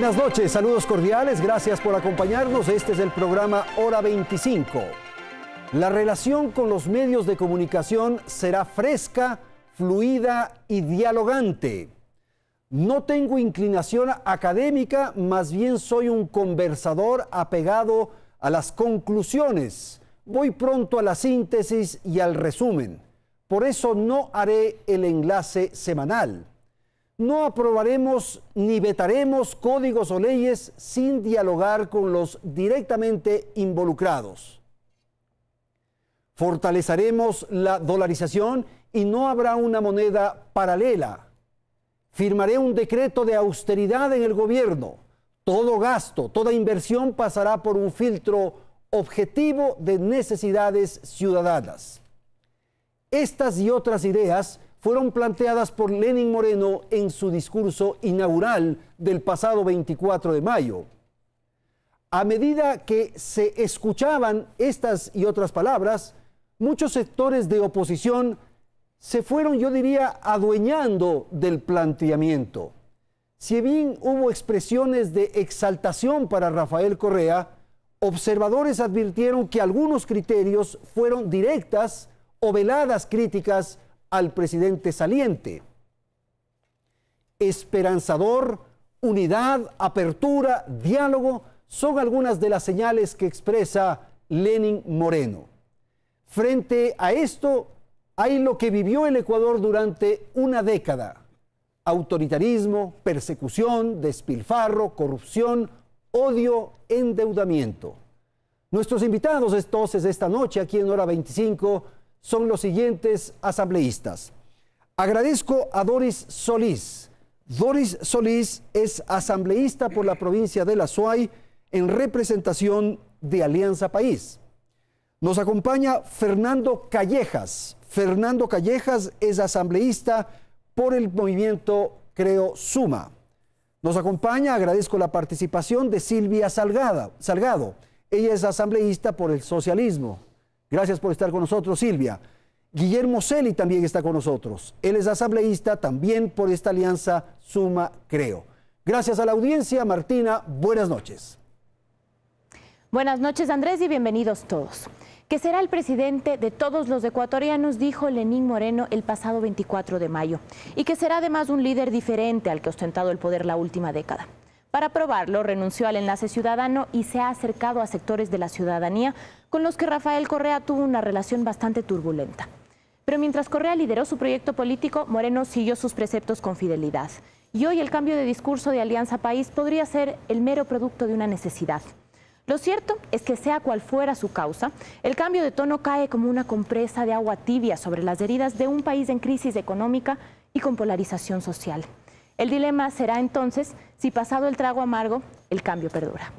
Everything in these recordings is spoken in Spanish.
Buenas noches, saludos cordiales, gracias por acompañarnos. Este es el programa Hora 25. La relación con los medios de comunicación será fresca, fluida y dialogante. No tengo inclinación académica, más bien soy un conversador apegado a las conclusiones. Voy pronto a la síntesis y al resumen. Por eso no haré el enlace semanal. No aprobaremos ni vetaremos códigos o leyes sin dialogar con los directamente involucrados. Fortaleceremos la dolarización y no habrá una moneda paralela. Firmaré un decreto de austeridad en el gobierno. Todo gasto, toda inversión pasará por un filtro objetivo de necesidades ciudadanas. Estas y otras ideas fueron planteadas por Lenín Moreno en su discurso inaugural del pasado 24 de mayo. A medida que se escuchaban estas y otras palabras, muchos sectores de oposición se fueron, yo diría, adueñando del planteamiento. Si bien hubo expresiones de exaltación para Rafael Correa, observadores advirtieron que algunos criterios fueron directas o veladas críticas al presidente saliente. Esperanzador, unidad, apertura, diálogo son algunas de las señales que expresa Lenín Moreno. Frente a esto hay lo que vivió el Ecuador durante una década: autoritarismo, persecución, despilfarro, corrupción, odio, endeudamiento. Nuestros invitados entonces esta noche aquí en Hora 25 son los siguientes asambleístas. Agradezco a Doris Solís. Doris Solís es asambleísta por la provincia de La Suay en representación de Alianza País. Nos acompaña Fernando Callejas. Fernando Callejas es asambleísta por el movimiento Creo Suma. Nos acompaña, agradezco la participación de Silvia Salgado. Ella es asambleísta por el socialismo. Gracias por estar con nosotros, Silvia. Guillermo Celi también está con nosotros. Él es asambleísta también por esta alianza Suma Creo. Gracias a la audiencia. Martina, buenas noches. Buenas noches, Andrés, y bienvenidos todos. Que será el presidente de todos los ecuatorianos, dijo Lenín Moreno el pasado 24 de mayo, y que será además un líder diferente al que ha ostentado el poder la última década. Para probarlo, renunció al enlace ciudadano y se ha acercado a sectores de la ciudadanía con los que Rafael Correa tuvo una relación bastante turbulenta. Pero mientras Correa lideró su proyecto político, Moreno siguió sus preceptos con fidelidad. Y hoy el cambio de discurso de Alianza País podría ser el mero producto de una necesidad. Lo cierto es que sea cual fuera su causa, el cambio de tono cae como una compresa de agua tibia sobre las heridas de un país en crisis económica y con polarización social. El dilema será entonces si, pasado el trago amargo, el cambio perdura.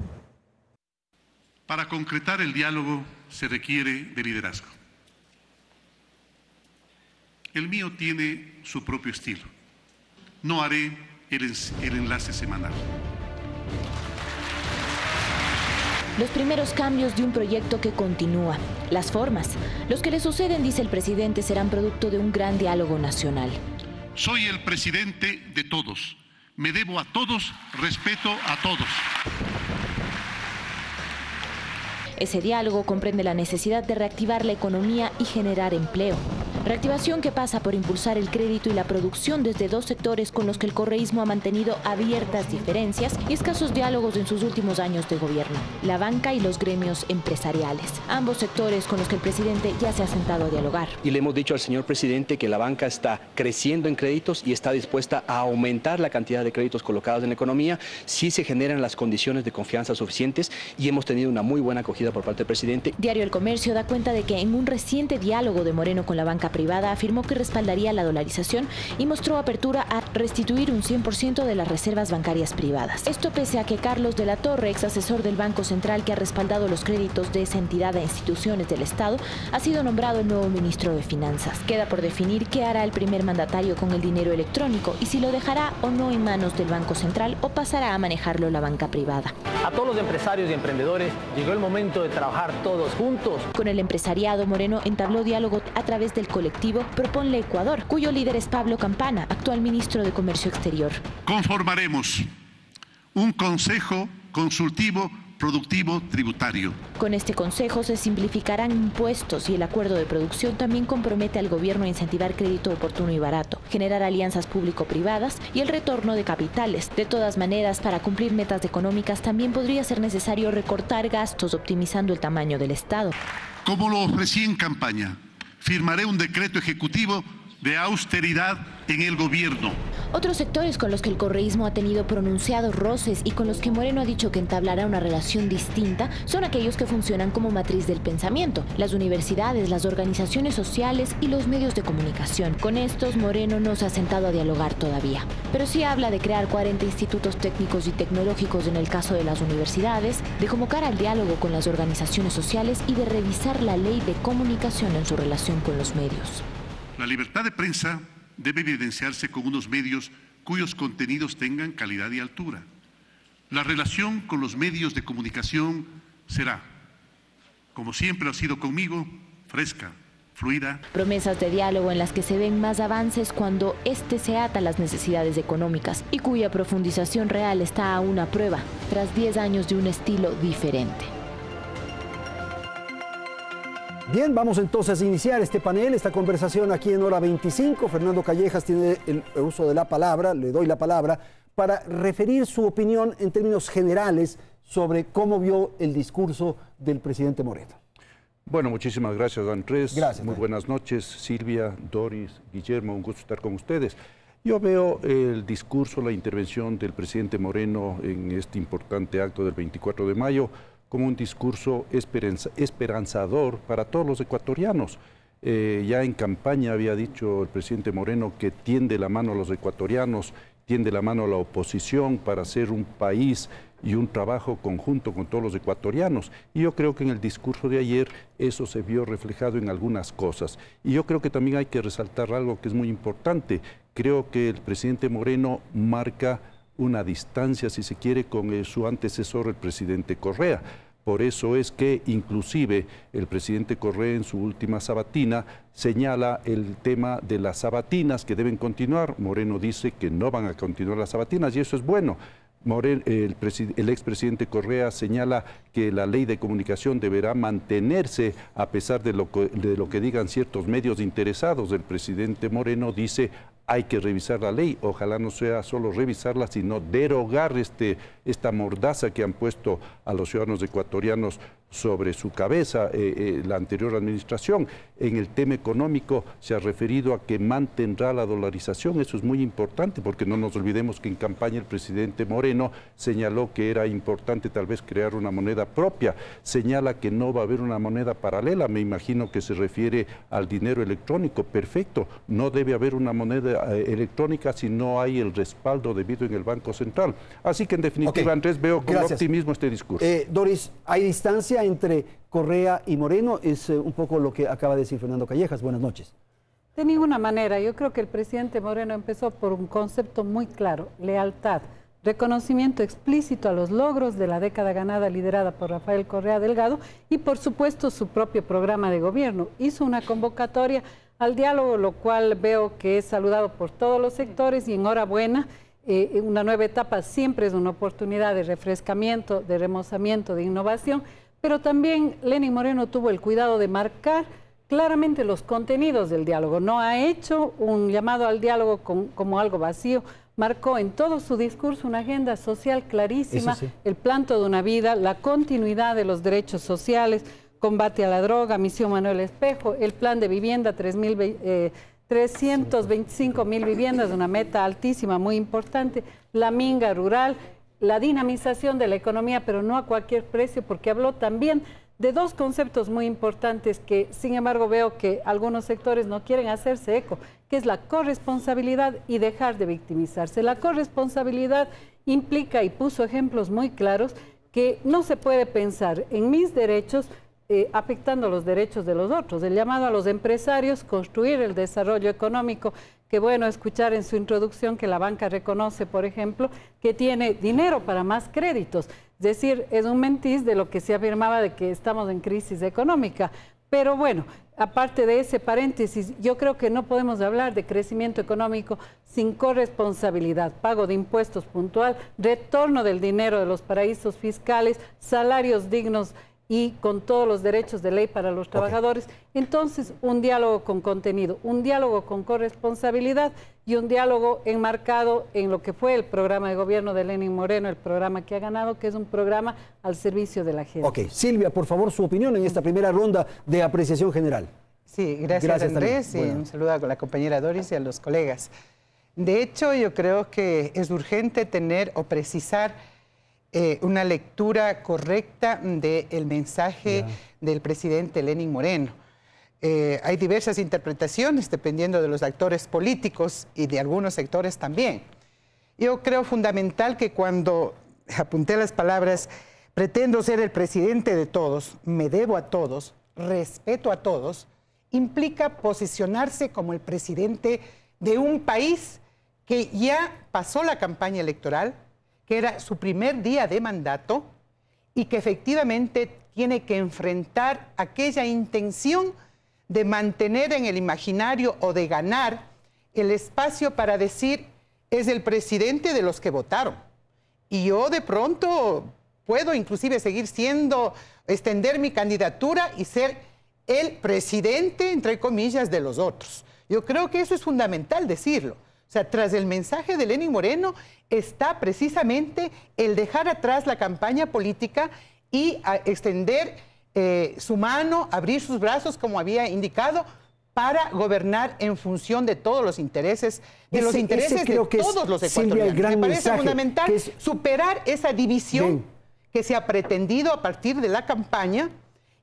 Para concretar el diálogo se requiere de liderazgo. El mío tiene su propio estilo. No haré el enlace semanal. Los primeros cambios de un proyecto que continúa. Las formas. Los que le suceden, dice el presidente, serán producto de un gran diálogo nacional. Soy el presidente de todos. Me debo a todos, respeto a todos. Ese diálogo comprende la necesidad de reactivar la economía y generar empleo. Reactivación que pasa por impulsar el crédito y la producción desde dos sectores con los que el correísmo ha mantenido abiertas diferencias y escasos diálogos en sus últimos años de gobierno. La banca y los gremios empresariales. Ambos sectores con los que el presidente ya se ha sentado a dialogar. Y le hemos dicho al señor presidente que la banca está creciendo en créditos y está dispuesta a aumentar la cantidad de créditos colocados en la economía si se generan las condiciones de confianza suficientes, y hemos tenido una muy buena acogida por parte del presidente. Diario El Comercio da cuenta de que en un reciente diálogo de Moreno con la banca privada afirmó que respaldaría la dolarización y mostró apertura a restituir un 100% de las reservas bancarias privadas. Esto pese a que Carlos de la Torre, ex asesor del Banco Central que ha respaldado los créditos de esa entidad a instituciones del Estado, ha sido nombrado el nuevo ministro de Finanzas. Queda por definir qué hará el primer mandatario con el dinero electrónico y si lo dejará o no en manos del Banco Central o pasará a manejarlo la banca privada. A todos los empresarios y emprendedores llegó el momento de trabajar todos juntos. Con el empresariado, Moreno entabló diálogo a través del colectivo Proponle Ecuador, cuyo líder es Pablo Campana, actual ministro de Comercio Exterior. Conformaremos un consejo consultivo productivo tributario. Con este consejo se simplificarán impuestos y el acuerdo de producción también compromete al gobierno a incentivar crédito oportuno y barato, generar alianzas público-privadas y el retorno de capitales. De todas maneras, para cumplir metas económicas también podría ser necesario recortar gastos optimizando el tamaño del Estado. Como lo ofrecí en campaña, firmaré un decreto ejecutivo de austeridad en el gobierno. Otros sectores con los que el correísmo ha tenido pronunciados roces y con los que Moreno ha dicho que entablará una relación distinta son aquellos que funcionan como matriz del pensamiento, las universidades, las organizaciones sociales y los medios de comunicación. Con estos, Moreno no se ha sentado a dialogar todavía, pero sí habla de crear 40 institutos técnicos y tecnológicos en el caso de las universidades, de convocar al diálogo con las organizaciones sociales y de revisar la ley de comunicación en su relación con los medios. La libertad de prensa debe evidenciarse con unos medios cuyos contenidos tengan calidad y altura. La relación con los medios de comunicación será, como siempre ha sido conmigo, fresca, fluida. Promesas de diálogo en las que se ven más avances cuando este se ata a las necesidades económicas y cuya profundización real está aún a prueba, tras 10 años de un estilo diferente. Bien, vamos entonces a iniciar este panel, esta conversación aquí en Hora 25. Fernando Callejas tiene el uso de la palabra, le doy la palabra, para referir su opinión en términos generales sobre cómo vio el discurso del presidente Moreno. Bueno, muchísimas gracias, Andrés. Gracias. Muy buenas noches, Silvia, Doris, Guillermo, un gusto estar con ustedes. Yo veo el discurso, la intervención del presidente Moreno en este importante acto del 24 de mayo como un discurso esperanzador para todos los ecuatorianos. Ya en campaña había dicho el presidente Moreno que tiende la mano a los ecuatorianos, tiende la mano a la oposición para hacer un país y un trabajo conjunto con todos los ecuatorianos. Y yo creo que en el discurso de ayer eso se vio reflejado en algunas cosas. Y yo creo que también hay que resaltar algo que es muy importante. Creo que el presidente Moreno marca una distancia, si se quiere, con su antecesor, el presidente Correa. Por eso es que inclusive el presidente Correa en su última sabatina señala el tema de las sabatinas que deben continuar. Moreno dice que no van a continuar las sabatinas y eso es bueno. El expresidente Correa señala que la ley de comunicación deberá mantenerse a pesar de lo que digan ciertos medios interesados. El presidente Moreno dice hay que revisar la ley, ojalá no sea solo revisarla, sino derogar esta mordaza que han puesto a los ciudadanos ecuatorianos sobre su cabeza la anterior administración. En el tema económico se ha referido a que mantendrá la dolarización, eso es muy importante porque no nos olvidemos que en campaña el presidente Moreno señaló que era importante tal vez crear una moneda propia, señala que no va a haber una moneda paralela, me imagino que se refiere al dinero electrónico, perfecto, no debe haber una moneda electrónica si no hay el respaldo debido en el Banco Central. Así que en definitiva, Andrés, veo con optimismo este discurso. Doris, ¿hay distancia entre Correa y Moreno? Es un poco lo que acaba de decir Fernando Callejas. Buenas noches. De ninguna manera. Yo creo que el presidente Moreno empezó por un concepto muy claro: lealtad, reconocimiento explícito a los logros de la década ganada liderada por Rafael Correa Delgado y por supuesto su propio programa de gobierno. Hizo una convocatoria al diálogo, lo cual veo que es saludado por todos los sectores y enhorabuena. Una nueva etapa siempre es una oportunidad de refrescamiento, de remozamiento, de innovación, pero también Lenín Moreno tuvo el cuidado de marcar claramente los contenidos del diálogo. No ha hecho un llamado al diálogo como algo vacío, marcó en todo su discurso una agenda social clarísima, sí, el plan Toda una Vida, la continuidad de los derechos sociales, combate a la droga, Misión Manuel Espejo, el plan de vivienda, 325.000 viviendas, una meta altísima, muy importante, la minga rural, la dinamización de la economía, pero no a cualquier precio, porque habló también de dos conceptos muy importantes que, sin embargo, veo que algunos sectores no quieren hacerse eco, que es la corresponsabilidad y dejar de victimizarse. La corresponsabilidad implica, y puso ejemplos muy claros, que no se puede pensar en mis derechos afectando los derechos de los otros. El llamado a los empresarios, construir el desarrollo económico. Qué bueno escuchar en su introducción que la banca reconoce, por ejemplo, que tiene dinero para más créditos. Es decir, es un mentiz de lo que se afirmaba de que estamos en crisis económica. Pero bueno, aparte de ese paréntesis, yo creo que no podemos hablar de crecimiento económico sin corresponsabilidad, pago de impuestos puntual, retorno del dinero de los paraísos fiscales, salarios dignos y con todos los derechos de ley para los trabajadores. Entonces, un diálogo con contenido, un diálogo con corresponsabilidad y un diálogo enmarcado en lo que fue el programa de gobierno de Lenín Moreno, el programa que ha ganado, que es un programa al servicio de la gente. Ok, Silvia, por favor, su opinión en esta primera ronda de apreciación general. Sí, gracias Andrés, y un saludo a la compañera Doris y a los colegas. De hecho, yo creo que es urgente tener o precisar una lectura correcta del mensaje del presidente Lenín Moreno. Hay diversas interpretaciones dependiendo de los actores políticos y de algunos sectores también. Yo creo fundamental que cuando apunté las palabras, pretendo ser el presidente de todos, me debo a todos, respeto a todos, implica posicionarse como el presidente de un país que ya pasó la campaña electoral, que era su primer día de mandato y que efectivamente tiene que enfrentar aquella intención de mantener en el imaginario o de ganar el espacio para decir es el presidente de los que votaron. Y yo de pronto puedo inclusive seguir siendo, extender mi candidatura y ser el presidente, entre comillas, de los otros. Yo creo que eso es fundamental decirlo. O sea, tras el mensaje de Lenín Moreno está precisamente el dejar atrás la campaña política y extender su mano, abrir sus brazos, como había indicado, para gobernar en función de todos los intereses, de todos los ecuatorianos. Me parece fundamental superar esa división que se ha pretendido a partir de la campaña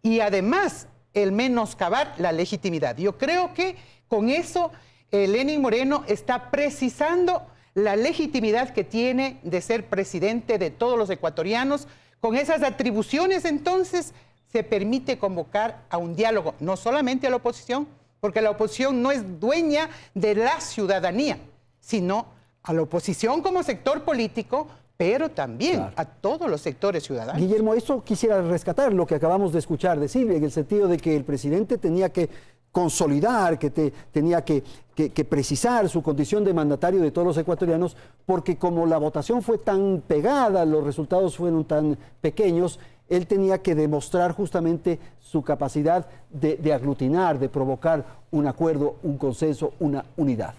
y además el menoscabar la legitimidad. Yo creo que con eso Lenín Moreno está precisando la legitimidad que tiene de ser presidente de todos los ecuatorianos. Con esas atribuciones, entonces, se permite convocar a un diálogo, no solamente a la oposición, porque la oposición no es dueña de la ciudadanía, sino a la oposición como sector político, pero también a todos los sectores ciudadanos. Guillermo, eso quisiera rescatar lo que acabamos de escuchar de Silvia, en el sentido de que el presidente tenía que consolidar, que tenía que precisar su condición de mandatario de todos los ecuatorianos, porque como la votación fue tan pegada, los resultados fueron tan pequeños, él tenía que demostrar justamente su capacidad de aglutinar, de provocar un acuerdo, un consenso, una unidad.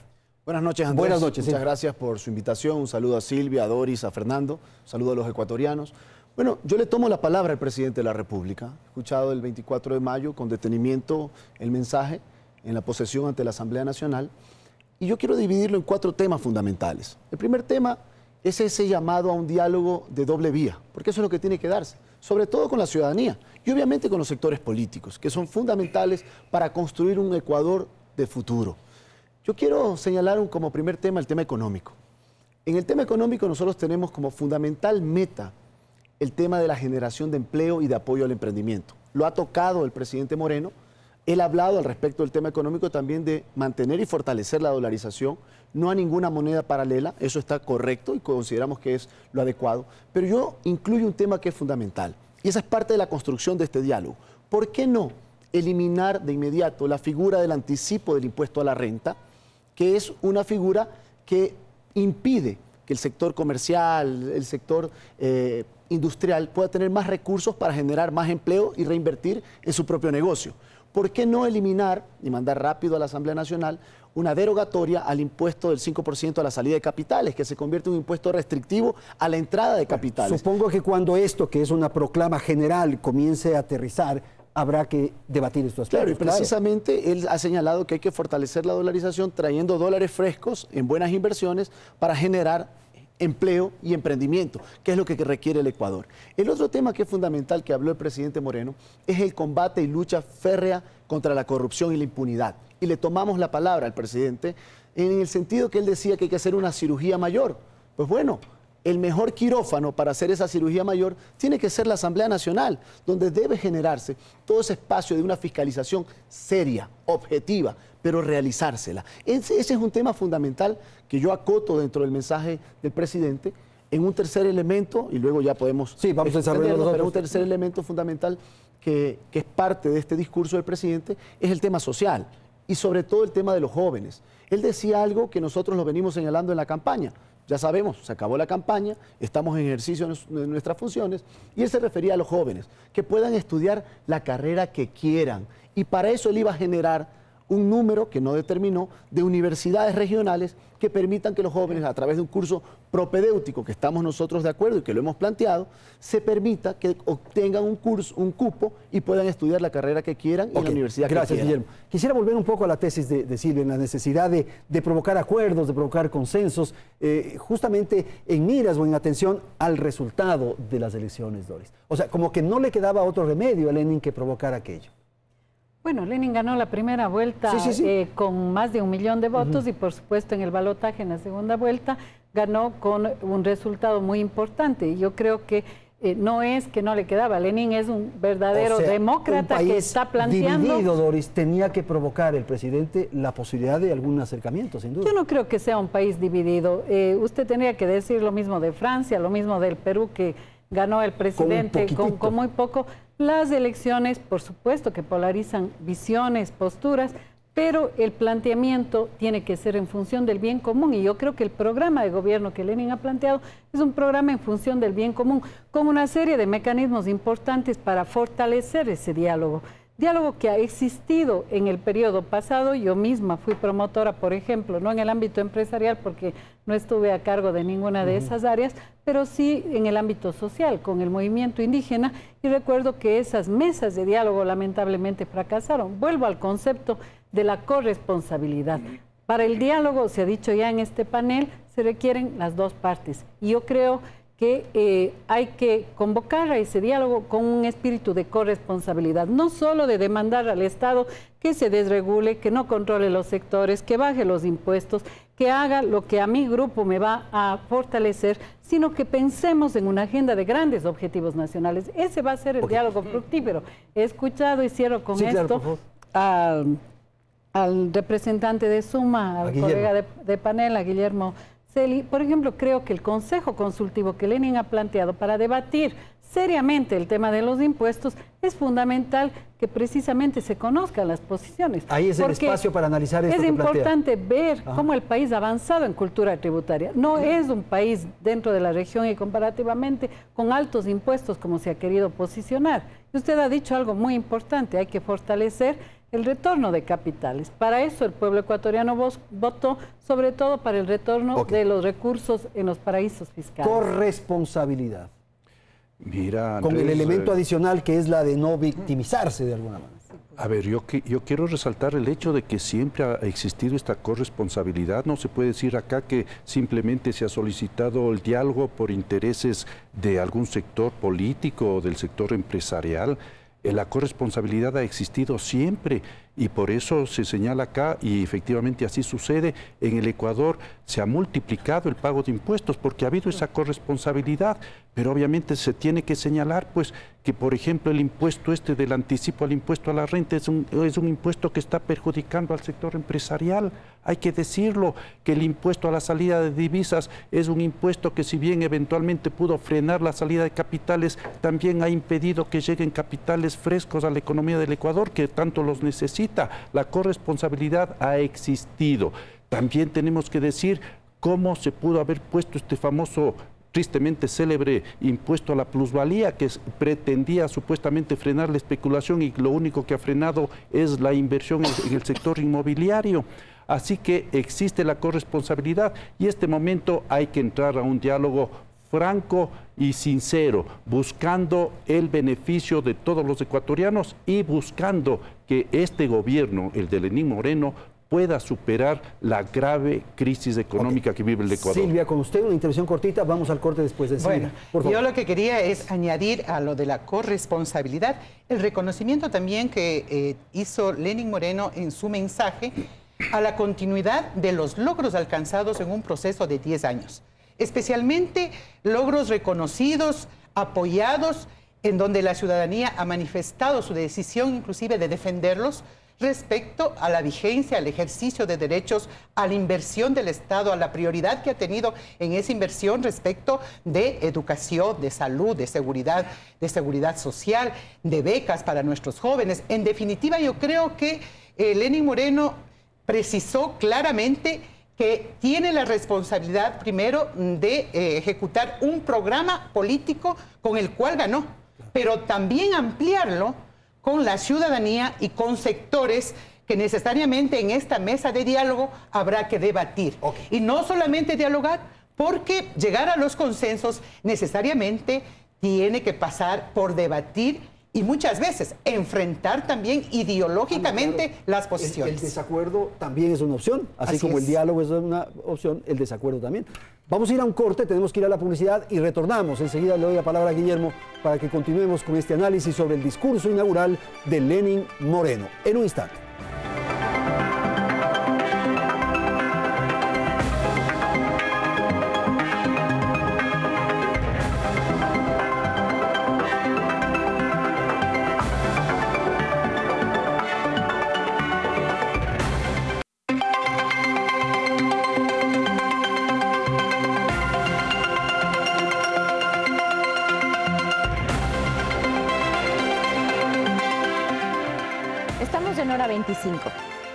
Buenas noches, Andrés. Buenas noches. Muchas gracias por su invitación. Un saludo a Silvia, a Doris, a Fernando. Un saludo a los ecuatorianos. Bueno, yo le tomo la palabra al presidente de la República. He escuchado el 24 de mayo con detenimiento el mensaje en la posesión ante la Asamblea Nacional. Y yo quiero dividirlo en 4 temas fundamentales. El primer tema es ese llamado a un diálogo de doble vía, porque eso es lo que tiene que darse, sobre todo con la ciudadanía y obviamente con los sectores políticos, que son fundamentales para construir un Ecuador de futuro. Yo quiero señalar como primer tema el tema económico. En el tema económico nosotros tenemos como fundamental meta el tema de la generación de empleo y de apoyo al emprendimiento. Lo ha tocado el presidente Moreno. Él ha hablado al respecto del tema económico también de mantener y fortalecer la dolarización, no a ninguna moneda paralela, eso está correcto y consideramos que es lo adecuado, pero yo incluyo un tema que es fundamental y esa es parte de la construcción de este diálogo. ¿Por qué no eliminar de inmediato la figura del anticipo del impuesto a la renta, que es una figura que impide que el sector comercial, el sector industrial pueda tener más recursos para generar más empleo y reinvertir en su propio negocio? ¿Por qué no eliminar y mandar rápido a la Asamblea Nacional una derogatoria al impuesto del 5% a la salida de capitales, que se convierte en un impuesto restrictivo a la entrada de capitales? Supongo que cuando esto, que es una proclama general, comience a aterrizar, habrá que debatir estos aspectos. Claro, y precisamente él ha señalado que hay que fortalecer la dolarización trayendo dólares frescos en buenas inversiones para generar empleo y emprendimiento, que es lo que requiere el Ecuador. El otro tema que es fundamental que habló el presidente Moreno es el combate y lucha férrea contra la corrupción y la impunidad. Y le tomamos la palabra al presidente en el sentido que él decía que hay que hacer una cirugía mayor. Pues bueno, el mejor quirófano para hacer esa cirugía mayor tiene que ser la Asamblea Nacional, donde debe generarse todo ese espacio de una fiscalización seria, objetiva, pero realizársela. Ese es un tema fundamental que yo acoto dentro del mensaje del presidente en un tercer elemento, y luego ya podemos... Sí, vamos a desarrollarlo. Pero un tercer elemento fundamental, que que es parte de este discurso del presidente es el tema social y sobre todo el tema de los jóvenes. Él decía algo que nosotros lo venimos señalando en la campaña. Ya sabemos, se acabó la campaña, estamos en ejercicio de nuestras funciones y él se refería a los jóvenes, que puedan estudiar la carrera que quieran. Y para eso él iba a generar un número que no determinó de universidades regionales que permitan que los jóvenes, a través de un curso propedéutico, que estamos nosotros de acuerdo y que lo hemos planteado, se permita que obtengan un curso, un cupo y puedan estudiar la carrera que quieran en la universidad que quieran. Gracias, Guillermo. Quisiera volver un poco a la tesis de Silvia, en la necesidad de provocar acuerdos, de provocar consensos, justamente en miras o en atención al resultado de las elecciones, Doris. O sea, como que no le quedaba otro remedio a Lenin que provocar aquello. Bueno, Lenin ganó la primera vuelta con más de 1 millón de votos y por supuesto en el balotaje en la segunda vuelta ganó con un resultado muy importante. Yo creo que no es que no le quedaba, Lenin es un verdadero demócrata que está planteando... dividido, Doris, tenía que provocar el presidente la posibilidad de algún acercamiento, sin duda. Yo no creo que sea un país dividido. Usted tendría que decir lo mismo de Francia, lo mismo del Perú, que ganó el presidente con muy poco. Las elecciones, por supuesto, que polarizan visiones, posturas, pero el planteamiento tiene que ser en función del bien común. Y yo creo que el programa de gobierno que Lenin ha planteado es un programa en función del bien común, con una serie de mecanismos importantes para fortalecer ese diálogo. Diálogo que ha existido en el periodo pasado. Yo misma fui promotora, por ejemplo, no en el ámbito empresarial porque no estuve a cargo de ninguna de esas áreas, pero sí en el ámbito social, con el movimiento indígena, y recuerdo que esas mesas de diálogo lamentablemente fracasaron. Vuelvo al concepto de la corresponsabilidad. Para el diálogo, se ha dicho ya en este panel, se requieren las dos partes. Y yo creo que hay que convocar a ese diálogo con un espíritu de corresponsabilidad, no solo de demandar al Estado que se desregule, que no controle los sectores, que baje los impuestos, que haga lo que a mi grupo me va a fortalecer, sino que pensemos en una agenda de grandes objetivos nacionales. Ese va a ser el diálogo fructífero. He escuchado, y cierro con esto, al representante de Suma, al colega de panel, a Guillermo Celi. Por ejemplo, creo que el Consejo Consultivo que Lenin ha planteado para debatir seriamente el tema de los impuestos, es fundamental que precisamente se conozcan las posiciones. Ahí es el espacio para analizar esto. Es importante ver cómo el país ha avanzado en cultura tributaria. No es un país dentro de la región y comparativamente con altos impuestos como se ha querido posicionar. Y usted ha dicho algo muy importante, hay que fortalecer el retorno de capitales. Para eso el pueblo ecuatoriano votó, sobre todo para el retorno de los recursos en los paraísos fiscales. Corresponsabilidad. Mira, Andrés, con el elemento adicional que es la de no victimizarse de alguna manera. A ver, yo quiero resaltar el hecho de que siempre ha existido esta corresponsabilidad. No se puede decir acá que simplemente se ha solicitado el diálogo por intereses de algún sector político o del sector empresarial. La corresponsabilidad ha existido siempre y por eso se señala acá, y efectivamente así sucede, en el Ecuador se ha multiplicado el pago de impuestos porque ha habido esa corresponsabilidad, pero obviamente se tiene que señalar pues que, por ejemplo, el impuesto del anticipo al impuesto a la renta es un impuesto que está perjudicando al sector empresarial. Hay que decirlo, que el impuesto a la salida de divisas es un impuesto que, si bien eventualmente pudo frenar la salida de capitales, también ha impedido que lleguen capitales frescos a la economía del Ecuador, que tanto los necesita. La corresponsabilidad ha existido. También tenemos que decir cómo se pudo haber puesto este famoso, tristemente célebre impuesto a la plusvalía, que pretendía supuestamente frenar la especulación y lo único que ha frenado es la inversión en el sector inmobiliario. Así que existe la corresponsabilidad y en este momento hay que entrar a un diálogo franco y sincero, buscando el beneficio de todos los ecuatorianos y buscando que este gobierno, el de Lenín Moreno, pueda superar la grave crisis económica que vive el Ecuador. Silvia, con usted una intervención cortita, vamos al corte después de Silvia. Bueno, yo lo que quería es añadir a lo de la corresponsabilidad el reconocimiento también que hizo Lenín Moreno en su mensaje a la continuidad de los logros alcanzados en un proceso de 10 años. Especialmente logros reconocidos, apoyados, en donde la ciudadanía ha manifestado su decisión inclusive de defenderlos. respecto a la vigencia, al ejercicio de derechos, a la inversión del Estado, a la prioridad que ha tenido en esa inversión respecto de educación, de salud, de seguridad social, de becas para nuestros jóvenes. En definitiva, yo creo que Lenín Moreno precisó claramente que tiene la responsabilidad primero de ejecutar un programa político con el cual ganó, pero también ampliarlo con la ciudadanía y con sectores que necesariamente en esta mesa de diálogo habrá que debatir. Y no solamente dialogar, porque llegar a los consensos necesariamente tiene que pasar por debatir y muchas veces enfrentar también ideológicamente las posiciones. El desacuerdo también es una opción, así como el diálogo es una opción, el desacuerdo también. Vamos a ir a un corte, tenemos que ir a la publicidad y retornamos. Enseguida le doy la palabra a Guillermo para que continuemos con este análisis sobre el discurso inaugural de Lenín Moreno. En un instante. Hora 25.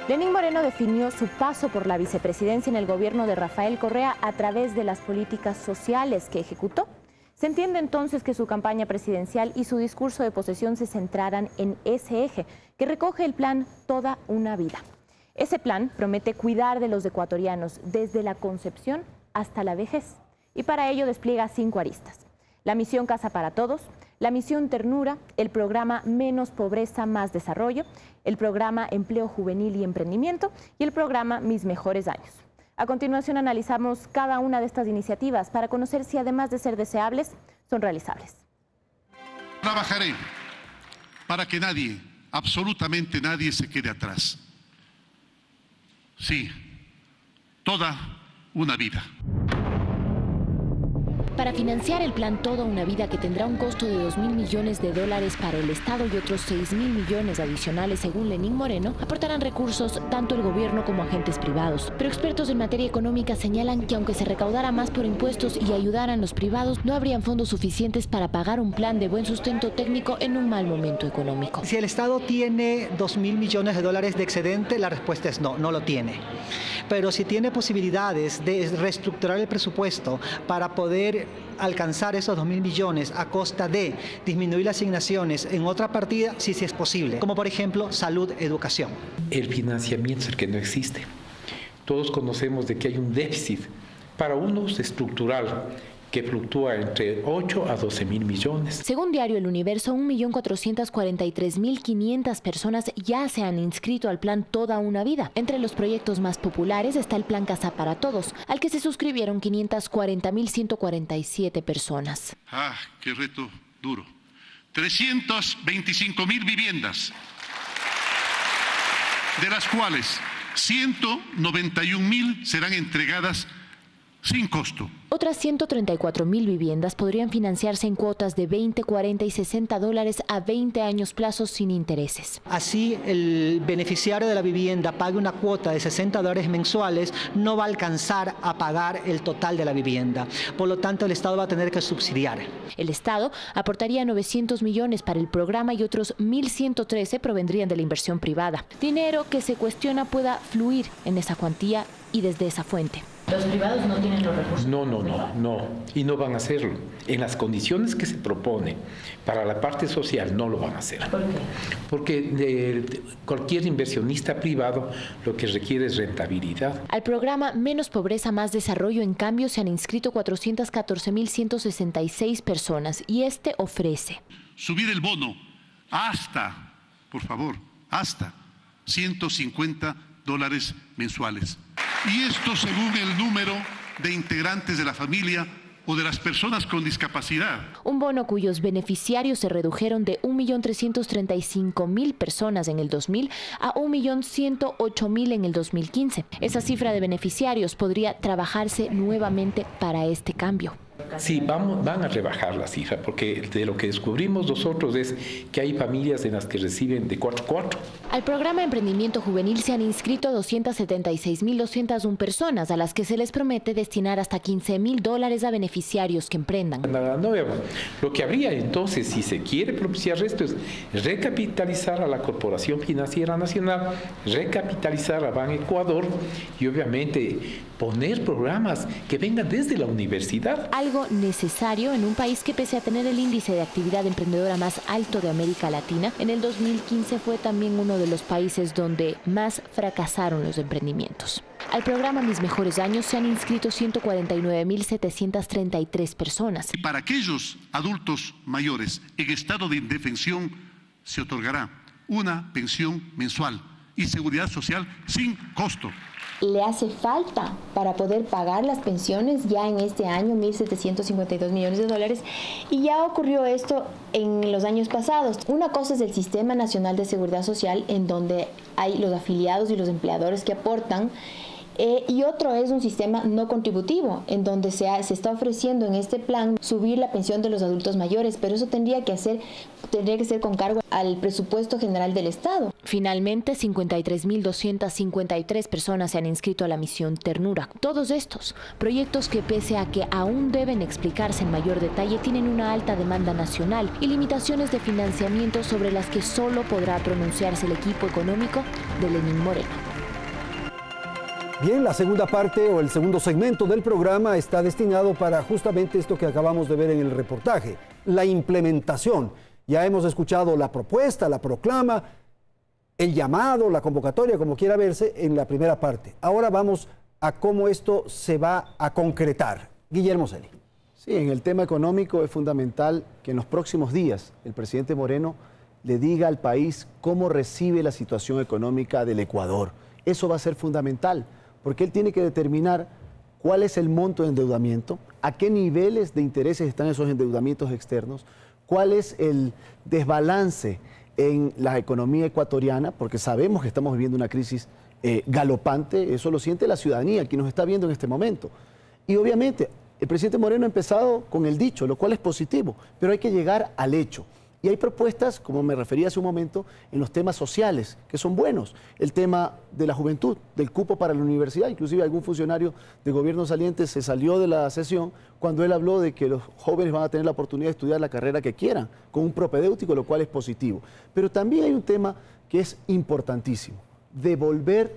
Lenín Moreno definió su paso por la vicepresidencia en el gobierno de Rafael Correa a través de las políticas sociales que ejecutó. Se entiende entonces que su campaña presidencial y su discurso de posesión se centraran en ese eje, que recoge el plan Toda una Vida. Ese plan promete cuidar de los ecuatorianos desde la concepción hasta la vejez, y para ello despliega 5 aristas: la misión Casa para Todos, la misión Ternura, el programa Menos Pobreza, Más Desarrollo, el programa Empleo Juvenil y Emprendimiento y el programa Mis Mejores Años. A continuación analizamos cada una de estas iniciativas para conocer si además de ser deseables, son realizables. Trabajaré para que nadie, absolutamente nadie, se quede atrás. Sí, toda una vida. Para financiar el plan Toda una Vida, que tendrá un costo de $2.000 millones para el Estado y otros 6.000 millones adicionales según Lenín Moreno, aportarán recursos tanto el gobierno como agentes privados. Pero expertos en materia económica señalan que aunque se recaudara más por impuestos y ayudaran los privados, no habrían fondos suficientes para pagar un plan de buen sustento técnico en un mal momento económico. Si el Estado tiene $2.000 millones de excedente, la respuesta es no, no lo tiene. Pero si tiene posibilidades de reestructurar el presupuesto para poder alcanzar esos 2.000 millones a costa de disminuir las asignaciones en otra partida, sí es posible, como por ejemplo salud, educación. El financiamiento es el que no existe. Todos conocemos de que hay un déficit, para unos estructural, que fluctúa entre 8 a 12.000 millones. Según Diario El Universo, 1.443.500 personas ya se han inscrito al plan Toda una Vida. Entre los proyectos más populares está el plan Casa para Todos, al que se suscribieron 540.147 personas. ¡Ah, qué reto duro! 325.000 viviendas, de las cuales 191.000 serán entregadas sin costo. Otras 134.000 viviendas podrían financiarse en cuotas de $20, $40 y $60 a 20 años plazos sin intereses. Así el beneficiario de la vivienda pague una cuota de $60 mensuales, no va a alcanzar a pagar el total de la vivienda. Por lo tanto, el Estado va a tener que subsidiar. El Estado aportaría 900 millones para el programa y otros 1.113 provendrían de la inversión privada. Dinero que se cuestiona pueda fluir en esa cuantía y desde esa fuente. ¿Los privados no tienen los recursos? No. Y no van a hacerlo. En las condiciones que se propone para la parte social no lo van a hacer. ¿Por qué? Porque cualquier inversionista privado lo que requiere es rentabilidad. Al programa Menos Pobreza, Más Desarrollo, en cambio, se han inscrito 414.166 personas y este ofrece subir el bono hasta, por favor, hasta $150 mensuales. Y esto según el número de integrantes de la familia o de las personas con discapacidad. Un bono cuyos beneficiarios se redujeron de 1.335.000 personas en el 2000 a 1.108.000 en el 2015. Esa cifra de beneficiarios podría trabajarse nuevamente para este cambio. Sí, van a rebajar la cifra, porque de lo que descubrimos nosotros es que hay familias en las que reciben de 4-4. Al programa de emprendimiento juvenil se han inscrito 276.201 personas, a las que se les promete destinar hasta $15.000 a beneficiarios que emprendan. Nada nuevo. Lo que habría entonces, si se quiere propiciar esto, es recapitalizar a la Corporación Financiera Nacional, recapitalizar a Banecuador y obviamente poner programas que vengan desde la universidad. Algo necesario en un país que, pese a tener el índice de actividad emprendedora más alto de América Latina, en el 2015 fue también uno de los países donde más fracasaron los emprendimientos. Al programa Mis Mejores Años se han inscrito 149.733 personas. Y para aquellos adultos mayores en estado de indefensión se otorgará una pensión mensual y seguridad social sin costo. Le hace falta para poder pagar las pensiones ya en este año $1.752 millones, y ya ocurrió esto en los años pasados. Una cosa es el Sistema Nacional de Seguridad Social, en donde hay los afiliados y los empleadores que aportan, y otro es un sistema no contributivo, en donde se está ofreciendo en este plan subir la pensión de los adultos mayores, pero eso tendría que ser con cargo al presupuesto general del Estado. Finalmente, 53.253 personas se han inscrito a la misión Ternura. Todos estos proyectos que, pese a que aún deben explicarse en mayor detalle, tienen una alta demanda nacional y limitaciones de financiamiento sobre las que solo podrá pronunciarse el equipo económico de Lenín Moreno. Bien, la segunda parte o el segundo segmento del programa está destinado para justamente esto que acabamos de ver en el reportaje, la implementación. Ya hemos escuchado la propuesta, la proclama, el llamado, la convocatoria, como quiera verse, en la primera parte. Ahora vamos a cómo esto se va a concretar. Guillermo Celi. Sí, en el tema económico es fundamental que en los próximos días el presidente Moreno le diga al país cómo recibe la situación económica del Ecuador. Eso va a ser fundamental, porque él tiene que determinar cuál es el monto de endeudamiento, a qué niveles de intereses están esos endeudamientos externos, cuál es el desbalance en la economía ecuatoriana, porque sabemos que estamos viviendo una crisis galopante, eso lo siente la ciudadanía, quien nos está viendo en este momento. Y obviamente el presidente Moreno ha empezado con el dicho, lo cual es positivo, pero hay que llegar al hecho. Y hay propuestas, como me refería hace un momento, en los temas sociales, que son buenos. El tema de la juventud, del cupo para la universidad. Inclusive algún funcionario de gobierno saliente se salió de la sesión cuando él habló de que los jóvenes van a tener la oportunidad de estudiar la carrera que quieran, con un propedéutico, lo cual es positivo. Pero también hay un tema que es importantísimo, devolver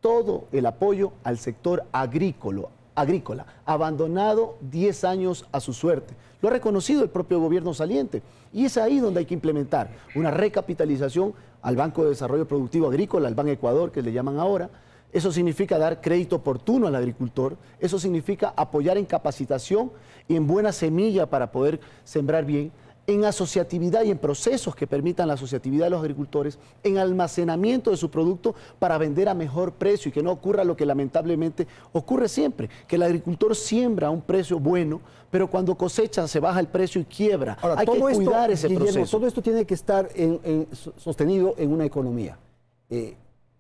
todo el apoyo al sector agrícola, abandonado 10 años a su suerte. Lo ha reconocido el propio gobierno saliente. Y es ahí donde hay que implementar una recapitalización al Banco de Desarrollo Productivo Agrícola, al Banecuador, que le llaman ahora. Eso significa dar crédito oportuno al agricultor. Eso significa apoyar en capacitación y en buena semilla para poder sembrar bien, en asociatividad y en procesos que permitan la asociatividad de los agricultores, en almacenamiento de su producto para vender a mejor precio y que no ocurra lo que lamentablemente ocurre siempre, que el agricultor siembra a un precio bueno, pero cuando cosecha se baja el precio y quiebra. Ahora, hay que cuidar ese proceso. Todo esto tiene que estar sostenido en una economía.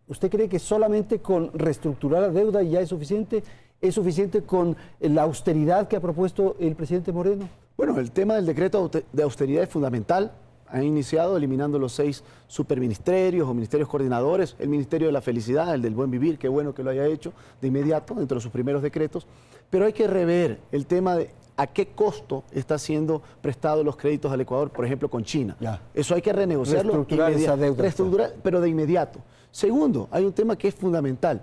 ¿Usted cree que solamente con reestructurar la deuda ya es suficiente? ¿Es suficiente con la austeridad que ha propuesto el presidente Moreno? Bueno, el tema del decreto de austeridad es fundamental. Han iniciado eliminando los 6 superministerios o ministerios coordinadores, el Ministerio de la Felicidad, el del Buen Vivir, qué bueno que lo haya hecho de inmediato dentro de sus primeros decretos, pero hay que rever el tema de a qué costo está siendo prestado los créditos al Ecuador, por ejemplo, con China. Ya. Eso hay que renegociarlo. Reestructurar esa deuda. Reestructurar, pero de inmediato. Segundo, hay un tema que es fundamental.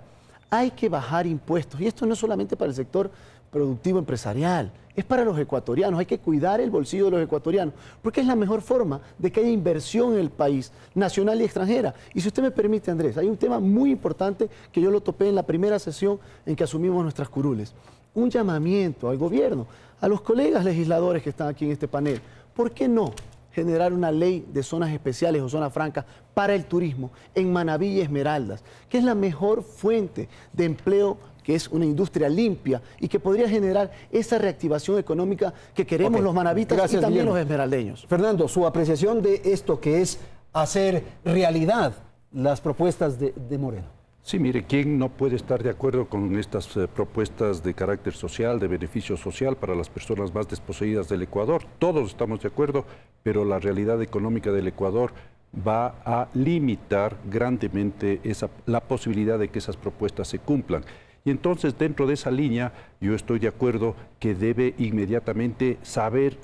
Hay que bajar impuestos, y esto no es solamente para el sector productivo empresarial, es para los ecuatorianos. Hay que cuidar el bolsillo de los ecuatorianos, porque es la mejor forma de que haya inversión en el país, nacional y extranjera. Y si usted me permite, Andrés, hay un tema muy importante que yo lo topé en la primera sesión en que asumimos nuestras curules. Un llamamiento al gobierno, a los colegas legisladores que están aquí en este panel. ¿Por qué no generar una ley de zonas especiales o zonas francas para el turismo en Manabí y Esmeraldas, que es la mejor fuente de empleo, que es una industria limpia y que podría generar esa reactivación económica que queremos los manabitas? Gracias, y también Guillermo. Los esmeraldeños. Fernando, su apreciación de esto que es hacer realidad las propuestas de Moreno. Sí, mire, ¿quién no puede estar de acuerdo con estas propuestas de carácter social, de beneficio social para las personas más desposeídas del Ecuador? Todos estamos de acuerdo, pero la realidad económica del Ecuador va a limitar grandemente la posibilidad de que esas propuestas se cumplan. Y entonces, dentro de esa línea, yo estoy de acuerdo que debe inmediatamente saberse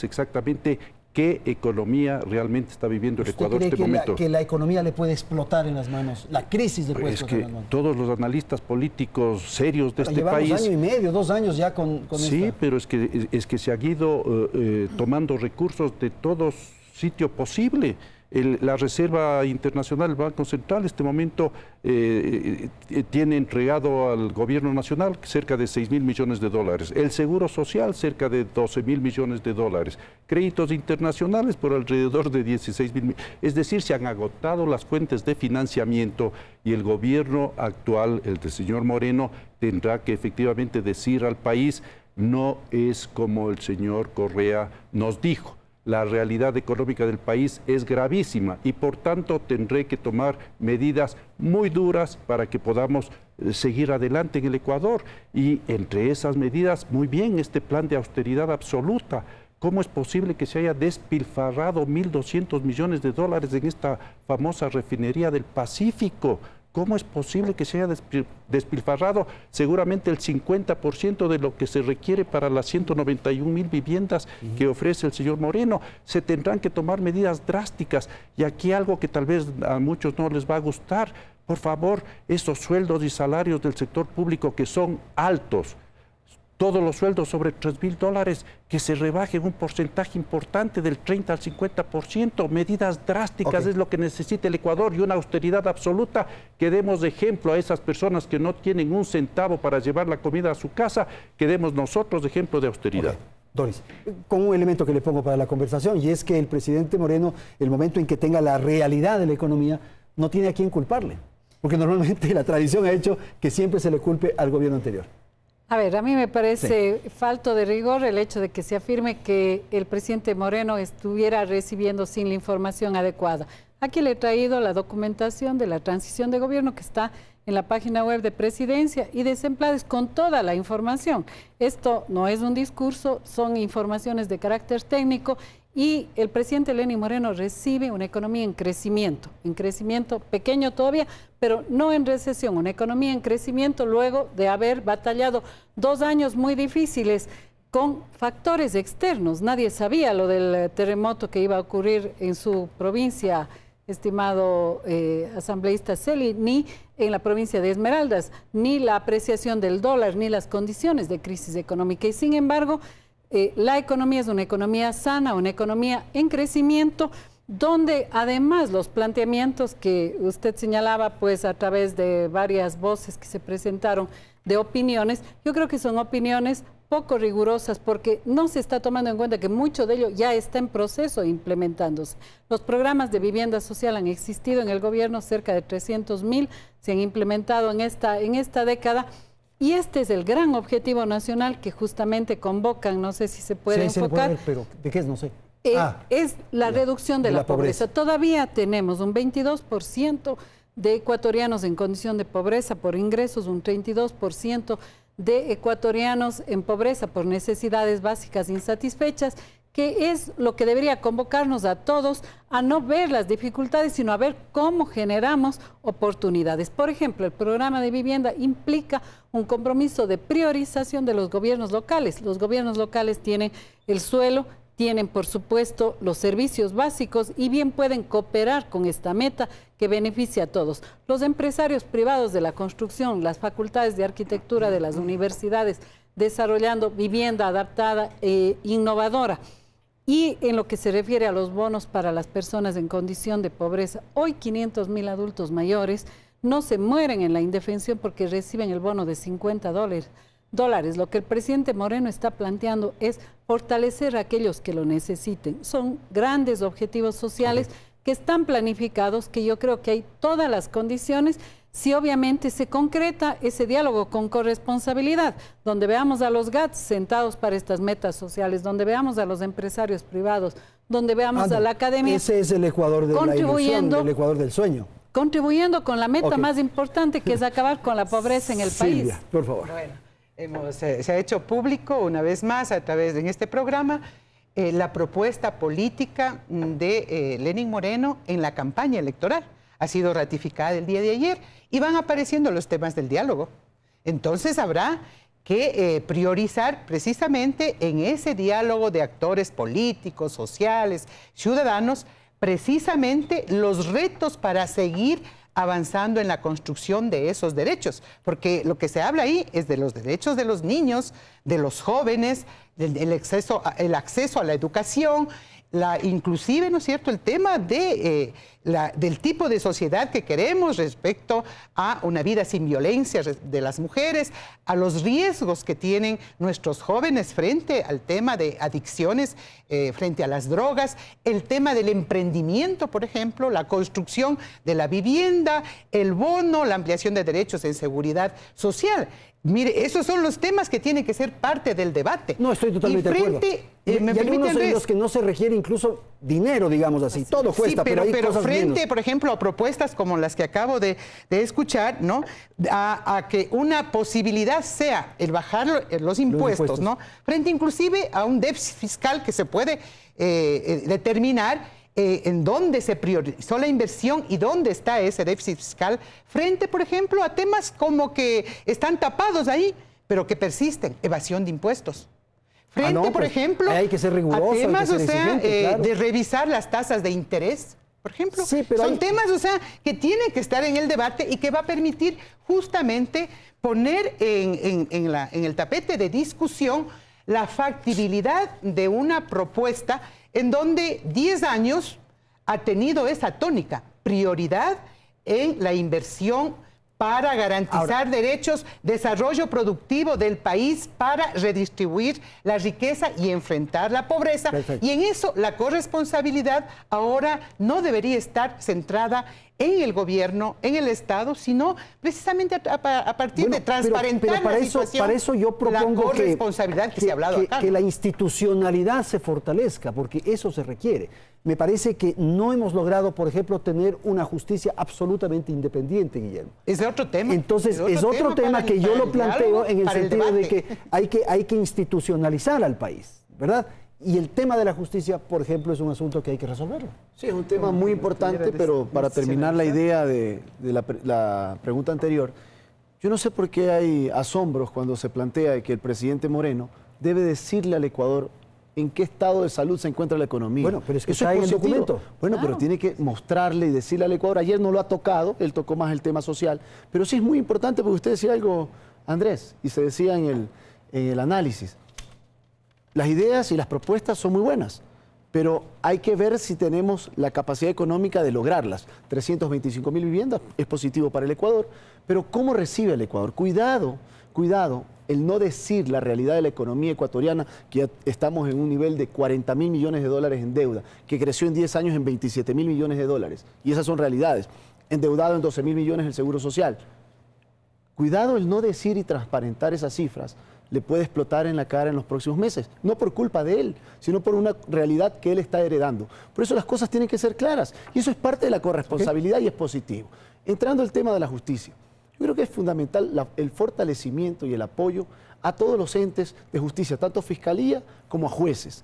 exactamente qué economía realmente está viviendo el Ecuador en este momento. Que la economía le puede explotar en las manos, la crisis le puede explotar en las manos. Todos los analistas políticos serios de este país... Llevamos año y medio, 2 años ya con sí, esta... pero es que se han ido tomando recursos de todos sitio posible. La Reserva Internacional, el Banco Central, en este momento tiene entregado al gobierno nacional cerca de 6.000 millones de dólares. El Seguro Social, cerca de 12.000 millones de dólares. Créditos internacionales por alrededor de 16.000. Es decir, se han agotado las fuentes de financiamiento y el gobierno actual, el del señor Moreno, tendrá que efectivamente decir al país, no es como el señor Correa nos dijo. La realidad económica del país es gravísima y por tanto tendré que tomar medidas muy duras para que podamos seguir adelante en el Ecuador. Y entre esas medidas, muy bien, este plan de austeridad absoluta. ¿Cómo es posible que se haya despilfarrado 1.200 millones de dólares en esta famosa refinería del Pacífico? ¿Cómo es posible que se haya despilfarrado seguramente el 50% de lo que se requiere para las 191.000 viviendas que ofrece el señor Moreno? Se tendrán que tomar medidas drásticas. Y aquí algo que tal vez a muchos no les va a gustar. Por favor, esos sueldos y salarios del sector público que son altos, todos los sueldos sobre 3.000 dólares, que se rebajen un porcentaje importante del 30 al 50%. Medidas drásticas es lo que necesita el Ecuador y una austeridad absoluta. Que demos de ejemplo a esas personas que no tienen un centavo para llevar la comida a su casa, que demos nosotros de ejemplo de austeridad. Doris, con un elemento que le pongo para la conversación, y es que el presidente Moreno, el momento en que tenga la realidad de la economía, no tiene a quién culparle, porque normalmente la tradición ha hecho que siempre se le culpe al gobierno anterior. A ver, a mí me parece falto de rigor el hecho de que se afirme que el presidente Moreno estuviera recibiendo sin la información adecuada. Aquí le he traído la documentación de la transición de gobierno que está en la página web de Presidencia y de Semplades con toda la información. Esto no es un discurso, son informaciones de carácter técnico y el presidente Lenín Moreno recibe una economía en crecimiento pequeño todavía, pero no en recesión, una economía en crecimiento luego de haber batallado 2 años muy difíciles con factores externos. Nadie sabía lo del terremoto que iba a ocurrir en su provincia, estimado asambleísta Celi, ni en la provincia de Esmeraldas, ni la apreciación del dólar, ni las condiciones de crisis económica. Y sin embargo, la economía es una economía sana, una economía en crecimiento, donde además los planteamientos que usted señalaba, pues a través de varias voces que se presentaron de opiniones, yo creo que son opiniones poco rigurosas porque no se está tomando en cuenta que mucho de ello ya está en proceso de implementándose. Los programas de vivienda social han existido en el gobierno, cerca de 300.000 se han implementado en esta década. Y este es el gran objetivo nacional que justamente convocan, no sé si se puede enfocar. Sí, pero ¿de qué es? No sé. Es la reducción de la pobreza. Todavía tenemos un 22% de ecuatorianos en condición de pobreza por ingresos, un 32% de ecuatorianos en pobreza por necesidades básicas insatisfechas, que es lo que debería convocarnos a todos a no ver las dificultades, sino a ver cómo generamos oportunidades. Por ejemplo, el programa de vivienda implica un compromiso de priorización de los gobiernos locales. Los gobiernos locales tienen el suelo, tienen, por supuesto, los servicios básicos y bien pueden cooperar con esta meta que beneficia a todos. Los empresarios privados de la construcción, las facultades de arquitectura de las universidades, desarrollando vivienda adaptada e innovadora. Y en lo que se refiere a los bonos para las personas en condición de pobreza, hoy 500.000 adultos mayores no se mueren en la indefensión porque reciben el bono de $50. Lo que el presidente Moreno está planteando es fortalecer a aquellos que lo necesiten. Son grandes objetivos sociales que están planificados, que yo creo que hay todas las condiciones si obviamente se concreta ese diálogo con corresponsabilidad, donde veamos a los GATS sentados para estas metas sociales, donde veamos a los empresarios privados, donde veamos a la academia. Ese es el Ecuador de la ilusión, el Ecuador del sueño. contribuyendo con la meta más importante, que es acabar con la pobreza en el país. Silvia, por favor. Bueno, se ha hecho público una vez más a través de este programa la propuesta política de Lenín Moreno en la campaña electoral. Ha sido ratificada el día de ayer y van apareciendo los temas del diálogo. Entonces habrá que priorizar precisamente en ese diálogo de actores políticos, sociales, ciudadanos, precisamente los retos para seguir avanzando en la construcción de esos derechos, porque lo que se habla ahí es de los derechos de los niños, de los jóvenes, el acceso a la educación, inclusive, ¿no es cierto?, el tema del tipo de sociedad que queremos respecto a una vida sin violencia de las mujeres, a los riesgos que tienen nuestros jóvenes frente al tema de adicciones, frente a las drogas, el tema del emprendimiento, por ejemplo, la construcción de la vivienda, el bono, la ampliación de derechos en seguridad social. Mire, esos son los temas que tienen que ser parte del debate. No, estoy totalmente de acuerdo. Y algunos en los que no se requiere incluso dinero, digamos así. Todo cuesta, sí, pero hay cosas frente, menos. por ejemplo, a propuestas como las que acabo de escuchar, ¿no? A que una posibilidad sea el bajar los impuestos, ¿no? Frente inclusive a un déficit fiscal que se puede determinar en dónde se priorizó la inversión y dónde está ese déficit fiscal, frente, por ejemplo, a temas como que están tapados ahí, pero que persisten, evasión de impuestos. Frente, por ejemplo, hay que ser riguroso, a temas, hay que ser exigente, claro, de revisar las tasas de interés, por ejemplo. Sí, pero son temas, que tienen que estar en el debate y que va a permitir justamente poner en el tapete de discusión la factibilidad de una propuesta en donde 10 años ha tenido esa tónica, prioridad en la inversión para garantizar derechos, desarrollo productivo del país, para redistribuir la riqueza y enfrentar la pobreza. Perfecto. Y en eso la corresponsabilidad ahora no debería estar centrada en el gobierno, en el Estado, sino precisamente a partir de transparentar para la situación, para eso yo propongo la corresponsabilidad que se ha hablado acá. Que la institucionalidad se fortalezca, porque eso se requiere. Me parece que no hemos logrado, por ejemplo, tener una justicia absolutamente independiente, Guillermo. Es otro tema. Entonces, es otro tema que yo lo planteo en el sentido de que hay que institucionalizar al país, ¿verdad? Y el tema de la justicia, por ejemplo, es un asunto que hay que resolverlo. Sí, es un tema muy importante, pero para terminar la idea de la pregunta anterior, yo no sé por qué hay asombros cuando se plantea que el presidente Moreno debe decirle al Ecuador en qué estado de salud se encuentra la economía. Bueno, pero es que eso está es en el documento. Bueno, pero tiene que mostrarle y decirle al Ecuador. Ayer no lo ha tocado, él tocó más el tema social, pero sí es muy importante porque usted decía algo, Andrés, y se decía en el análisis. Las ideas y las propuestas son muy buenas, pero hay que ver si tenemos la capacidad económica de lograrlas. 325.000 viviendas es positivo para el Ecuador, pero ¿cómo recibe el Ecuador? Cuidado, el no decir la realidad de la economía ecuatoriana, que ya estamos en un nivel de 40.000 millones de dólares en deuda, que creció en 10 años en 27.000 millones de dólares, y esas son realidades. Endeudado en 12.000 millones el Seguro Social. Cuidado el no decir y transparentar esas cifras, le puede explotar en la cara en los próximos meses, no por culpa de él, sino por una realidad que él está heredando. Por eso las cosas tienen que ser claras, y eso es parte de la corresponsabilidad y es positivo. Entrando al tema de la justicia, yo creo que es fundamental el fortalecimiento y el apoyo a todos los entes de justicia, tanto a fiscalía como a jueces.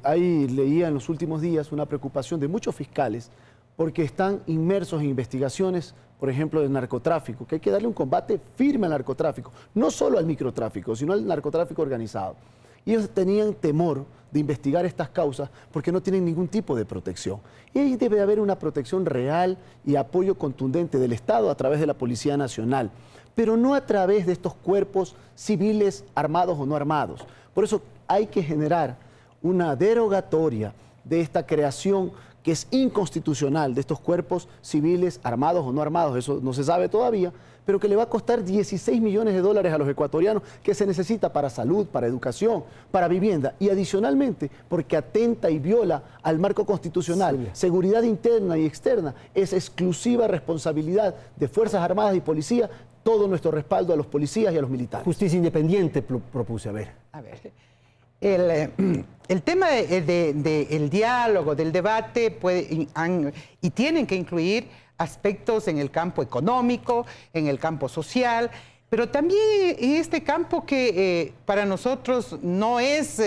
Ahí leía en los últimos días una preocupación de muchos fiscales porque están inmersos en investigaciones, por ejemplo, de narcotráfico, que hay que darle un combate firme al narcotráfico, no solo al microtráfico, sino al narcotráfico organizado. Y ellos tenían temor de investigar estas causas porque no tienen ningún tipo de protección. Y ahí debe haber una protección real y apoyo contundente del Estado a través de la Policía Nacional, pero no a través de estos cuerpos civiles armados o no armados. Por eso hay que generar una derogatoria de esta creación que es inconstitucional de estos cuerpos civiles armados o no armados, eso no se sabe todavía, pero que le va a costar 16 millones de dólares a los ecuatorianos que se necesita para salud, para educación, para vivienda y adicionalmente porque atenta y viola al marco constitucional, seguridad interna y externa, es exclusiva responsabilidad de Fuerzas Armadas y Policía, todo nuestro respaldo a los policías y a los militares. Justicia independiente propuse, a ver. el tema del diálogo, del debate, y tienen que incluir aspectos en el campo económico, en el campo social, pero también en este campo que para nosotros no es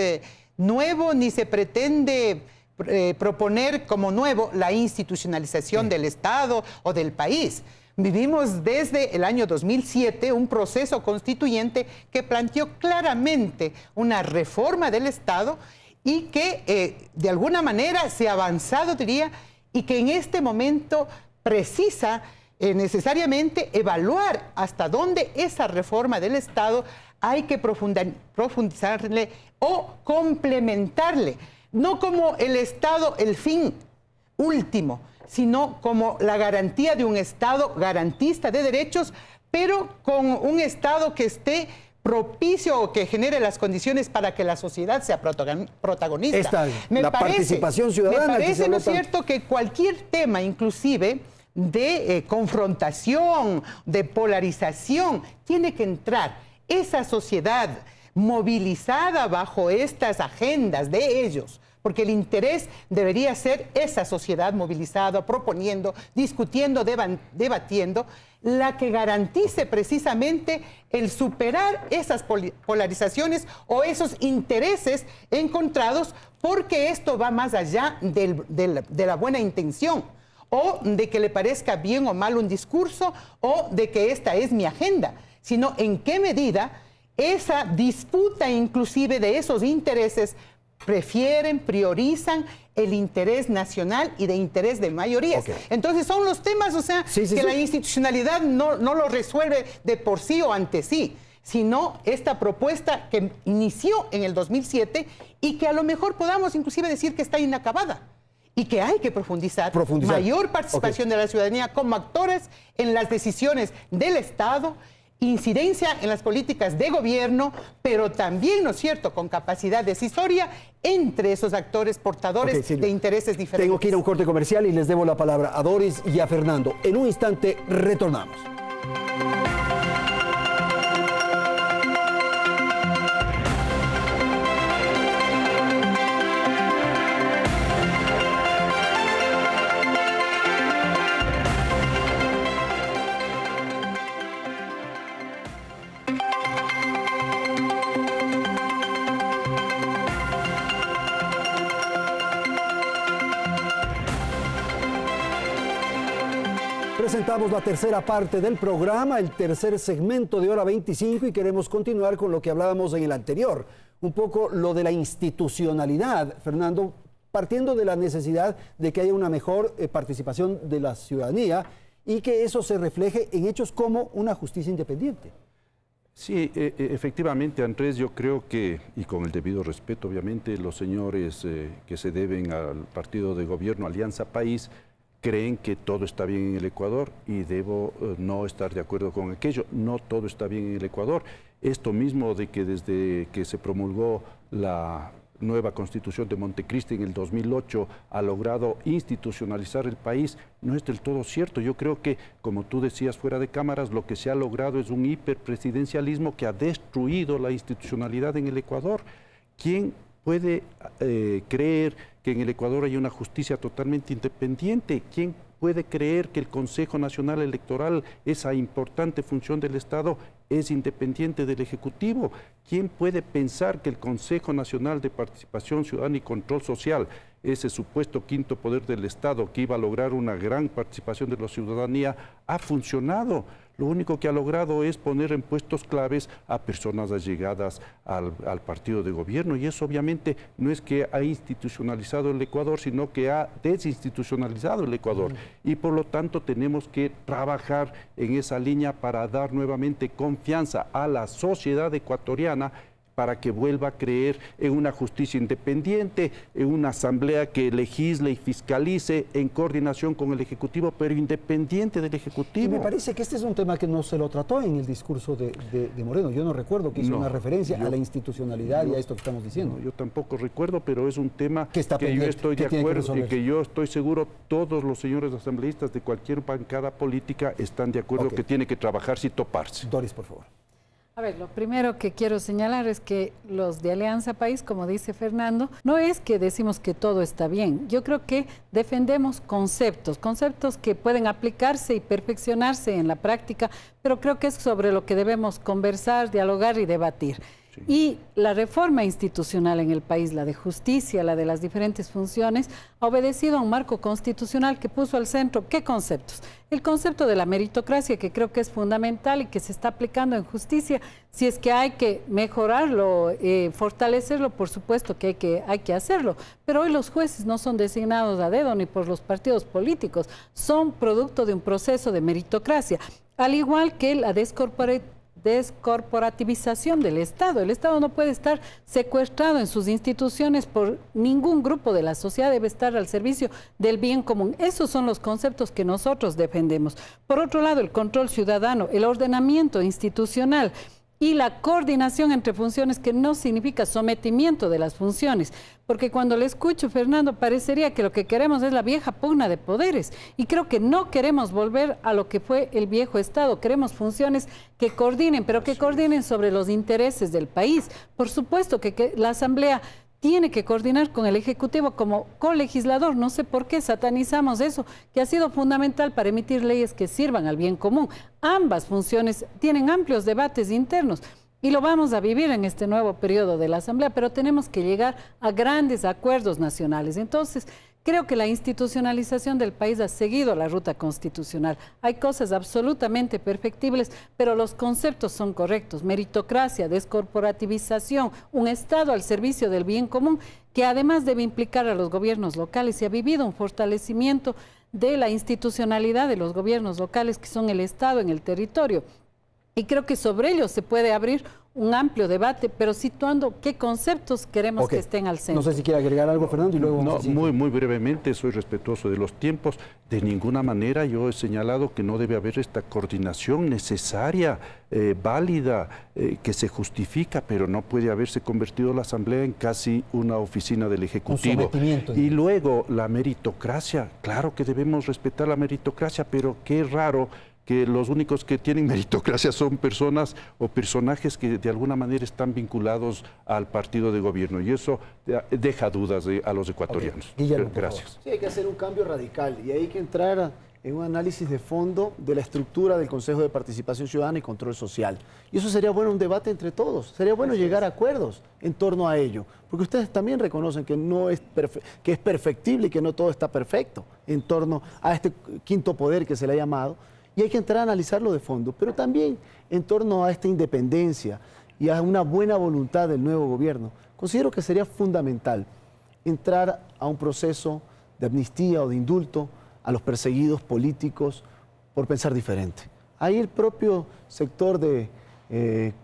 nuevo ni se pretende proponer como nuevo la institucionalización del Estado o del país. Vivimos desde el año 2007 un proceso constituyente que planteó claramente una reforma del Estado y que de alguna manera se ha avanzado, diría, y que en este momento precisa necesariamente evaluar hasta dónde esa reforma del Estado hay que profundizarle o complementarle, no como el Estado el fin último, sino como la garantía de un Estado garantista de derechos, pero con un Estado que esté propicio o que genere las condiciones para que la sociedad sea protagonista. Participación ciudadana. Me parece, ¿no es cierto?, que cualquier tema, inclusive de confrontación, de polarización, tiene que entrar esa sociedad movilizada bajo estas agendas de ellos, porque el interés debería ser esa sociedad movilizada, proponiendo, discutiendo, debatiendo, la que garantice precisamente el superar esas polarizaciones o esos intereses encontrados, porque esto va más allá de la buena intención, o de que le parezca bien o mal un discurso, o de que esta es mi agenda, sino en qué medida esa disputa inclusive de esos intereses priorizan el interés nacional y de interés de mayorías. Entonces son los temas, o sea, que la institucionalidad no lo resuelve de por sí o ante sí, sino esta propuesta que inició en el 2007 y que a lo mejor podamos inclusive decir que está inacabada y que hay que profundizar. Mayor participación de la ciudadanía como actores en las decisiones del Estado, incidencia en las políticas de gobierno, pero también, ¿no es cierto?, con capacidad decisoria entre esos actores portadores de intereses diferentes. Tengo que ir a un corte comercial y les debo la palabra a Doris y a Fernando. En un instante retornamos. Presentamos la tercera parte del programa, el tercer segmento de Hora 25, y queremos continuar con lo que hablábamos en el anterior, un poco lo de la institucionalidad, Fernando, partiendo de la necesidad de que haya una mejor participación de la ciudadanía y que eso se refleje en hechos como una justicia independiente. Sí, efectivamente, Andrés, yo creo que, y con el debido respeto, obviamente, los señores que se deben al partido de gobierno Alianza País creen que todo está bien en el Ecuador y debo no estar de acuerdo con aquello. No todo está bien en el Ecuador. Esto mismo de que desde que se promulgó la nueva Constitución de Montecristi en el 2008 ha logrado institucionalizar el país, no es del todo cierto. Yo creo que, como tú decías fuera de cámaras, lo que se ha logrado es un hiperpresidencialismo que ha destruido la institucionalidad en el Ecuador. ¿Quién puede creer que en el Ecuador hay una justicia totalmente independiente? ¿Quién puede creer que el Consejo Nacional Electoral, esa importante función del Estado, es independiente del Ejecutivo? ¿Quién puede pensar que el Consejo Nacional de Participación Ciudadana y Control Social, ese supuesto quinto poder del Estado que iba a lograr una gran participación de la ciudadanía, ha funcionado? Lo único que ha logrado es poner en puestos claves a personas allegadas al partido de gobierno, y eso obviamente no es que ha institucionalizado el Ecuador, sino que ha desinstitucionalizado el Ecuador. Y por lo tanto tenemos que trabajar en esa línea para dar nuevamente confianza a la sociedad ecuatoriana, para que vuelva a creer en una justicia independiente, en una asamblea que legisle y fiscalice en coordinación con el Ejecutivo, pero independiente del Ejecutivo. Y me parece que este es un tema que no se lo trató en el discurso de Moreno. Yo no recuerdo que hizo una referencia a la institucionalidad y a esto que estamos diciendo. Yo tampoco recuerdo, pero es un tema que yo estoy de acuerdo y que yo estoy seguro todos los señores asambleístas de cualquier bancada política están de acuerdo que tiene que trabajarse y toparse. Doris, por favor. A ver, lo primero que quiero señalar es que los de Alianza País, como dice Fernando, no es que decimos que todo está bien. Yo creo que defendemos conceptos que pueden aplicarse y perfeccionarse en la práctica, pero creo que es sobre lo que debemos conversar, dialogar y debatir. Sí. Y la reforma institucional en el país, la de justicia, la de las diferentes funciones, ha obedecido a un marco constitucional que puso al centro, ¿qué conceptos? El concepto de la meritocracia, que creo que es fundamental y que se está aplicando en justicia. Si es que hay que mejorarlo, fortalecerlo, por supuesto que hay que hacerlo. Pero hoy los jueces no son designados a dedo ni por los partidos políticos, son producto de un proceso de meritocracia, al igual que la descorporativización del Estado. El Estado no puede estar secuestrado en sus instituciones por ningún grupo de la sociedad, debe estar al servicio del bien común. Esos son los conceptos que nosotros defendemos. Por otro lado, el control ciudadano, el ordenamiento institucional y la coordinación entre funciones, que no significa sometimiento de las funciones, porque cuando le escucho, Fernando, parecería que lo que queremos es la vieja pugna de poderes, y creo que no queremos volver a lo que fue el viejo Estado. Queremos funciones que coordinen, pero que coordinen sobre los intereses del país. Por supuesto que la Asamblea tiene que coordinar con el Ejecutivo como colegislador. No sé por qué satanizamos eso, que ha sido fundamental para emitir leyes que sirvan al bien común. Ambas funciones tienen amplios debates internos y lo vamos a vivir en este nuevo periodo de la Asamblea, pero tenemos que llegar a grandes acuerdos nacionales. Entonces, creo que la institucionalización del país ha seguido la ruta constitucional. Hay cosas absolutamente perfectibles, pero los conceptos son correctos. Meritocracia, descorporativización, un Estado al servicio del bien común, que además debe implicar a los gobiernos locales. Y ha habido un fortalecimiento de la institucionalidad de los gobiernos locales, que son el Estado en el territorio. Y creo que sobre ello se puede abrir un amplio debate, pero situando qué conceptos queremos que estén al centro. No sé si quiere agregar algo, Fernando, y luego... No, muy brevemente, soy respetuoso de los tiempos. De ninguna manera yo he señalado que no debe haber esta coordinación necesaria, válida, que se justifica, pero no puede haberse convertido la Asamblea en casi una oficina del Ejecutivo. Y luego la meritocracia, claro que debemos respetar la meritocracia, pero qué raro que los únicos que tienen meritocracia son personas o personajes que de alguna manera están vinculados al partido de gobierno, y eso deja dudas a los ecuatorianos. Guillermo, gracias. Sí, hay que hacer un cambio radical y hay que entrar en un análisis de fondo de la estructura del Consejo de Participación Ciudadana y Control Social. Y eso sería bueno, un debate entre todos. Sería bueno llegar a acuerdos en torno a ello, porque ustedes también reconocen que que es perfectible y que no todo está perfecto en torno a este quinto poder que se le ha llamado. Y hay que entrar a analizarlo de fondo, pero también en torno a esta independencia y a una buena voluntad del nuevo gobierno. Considero que sería fundamental entrar a un proceso de amnistía o de indulto a los perseguidos políticos por pensar diferente. Ahí el propio sector de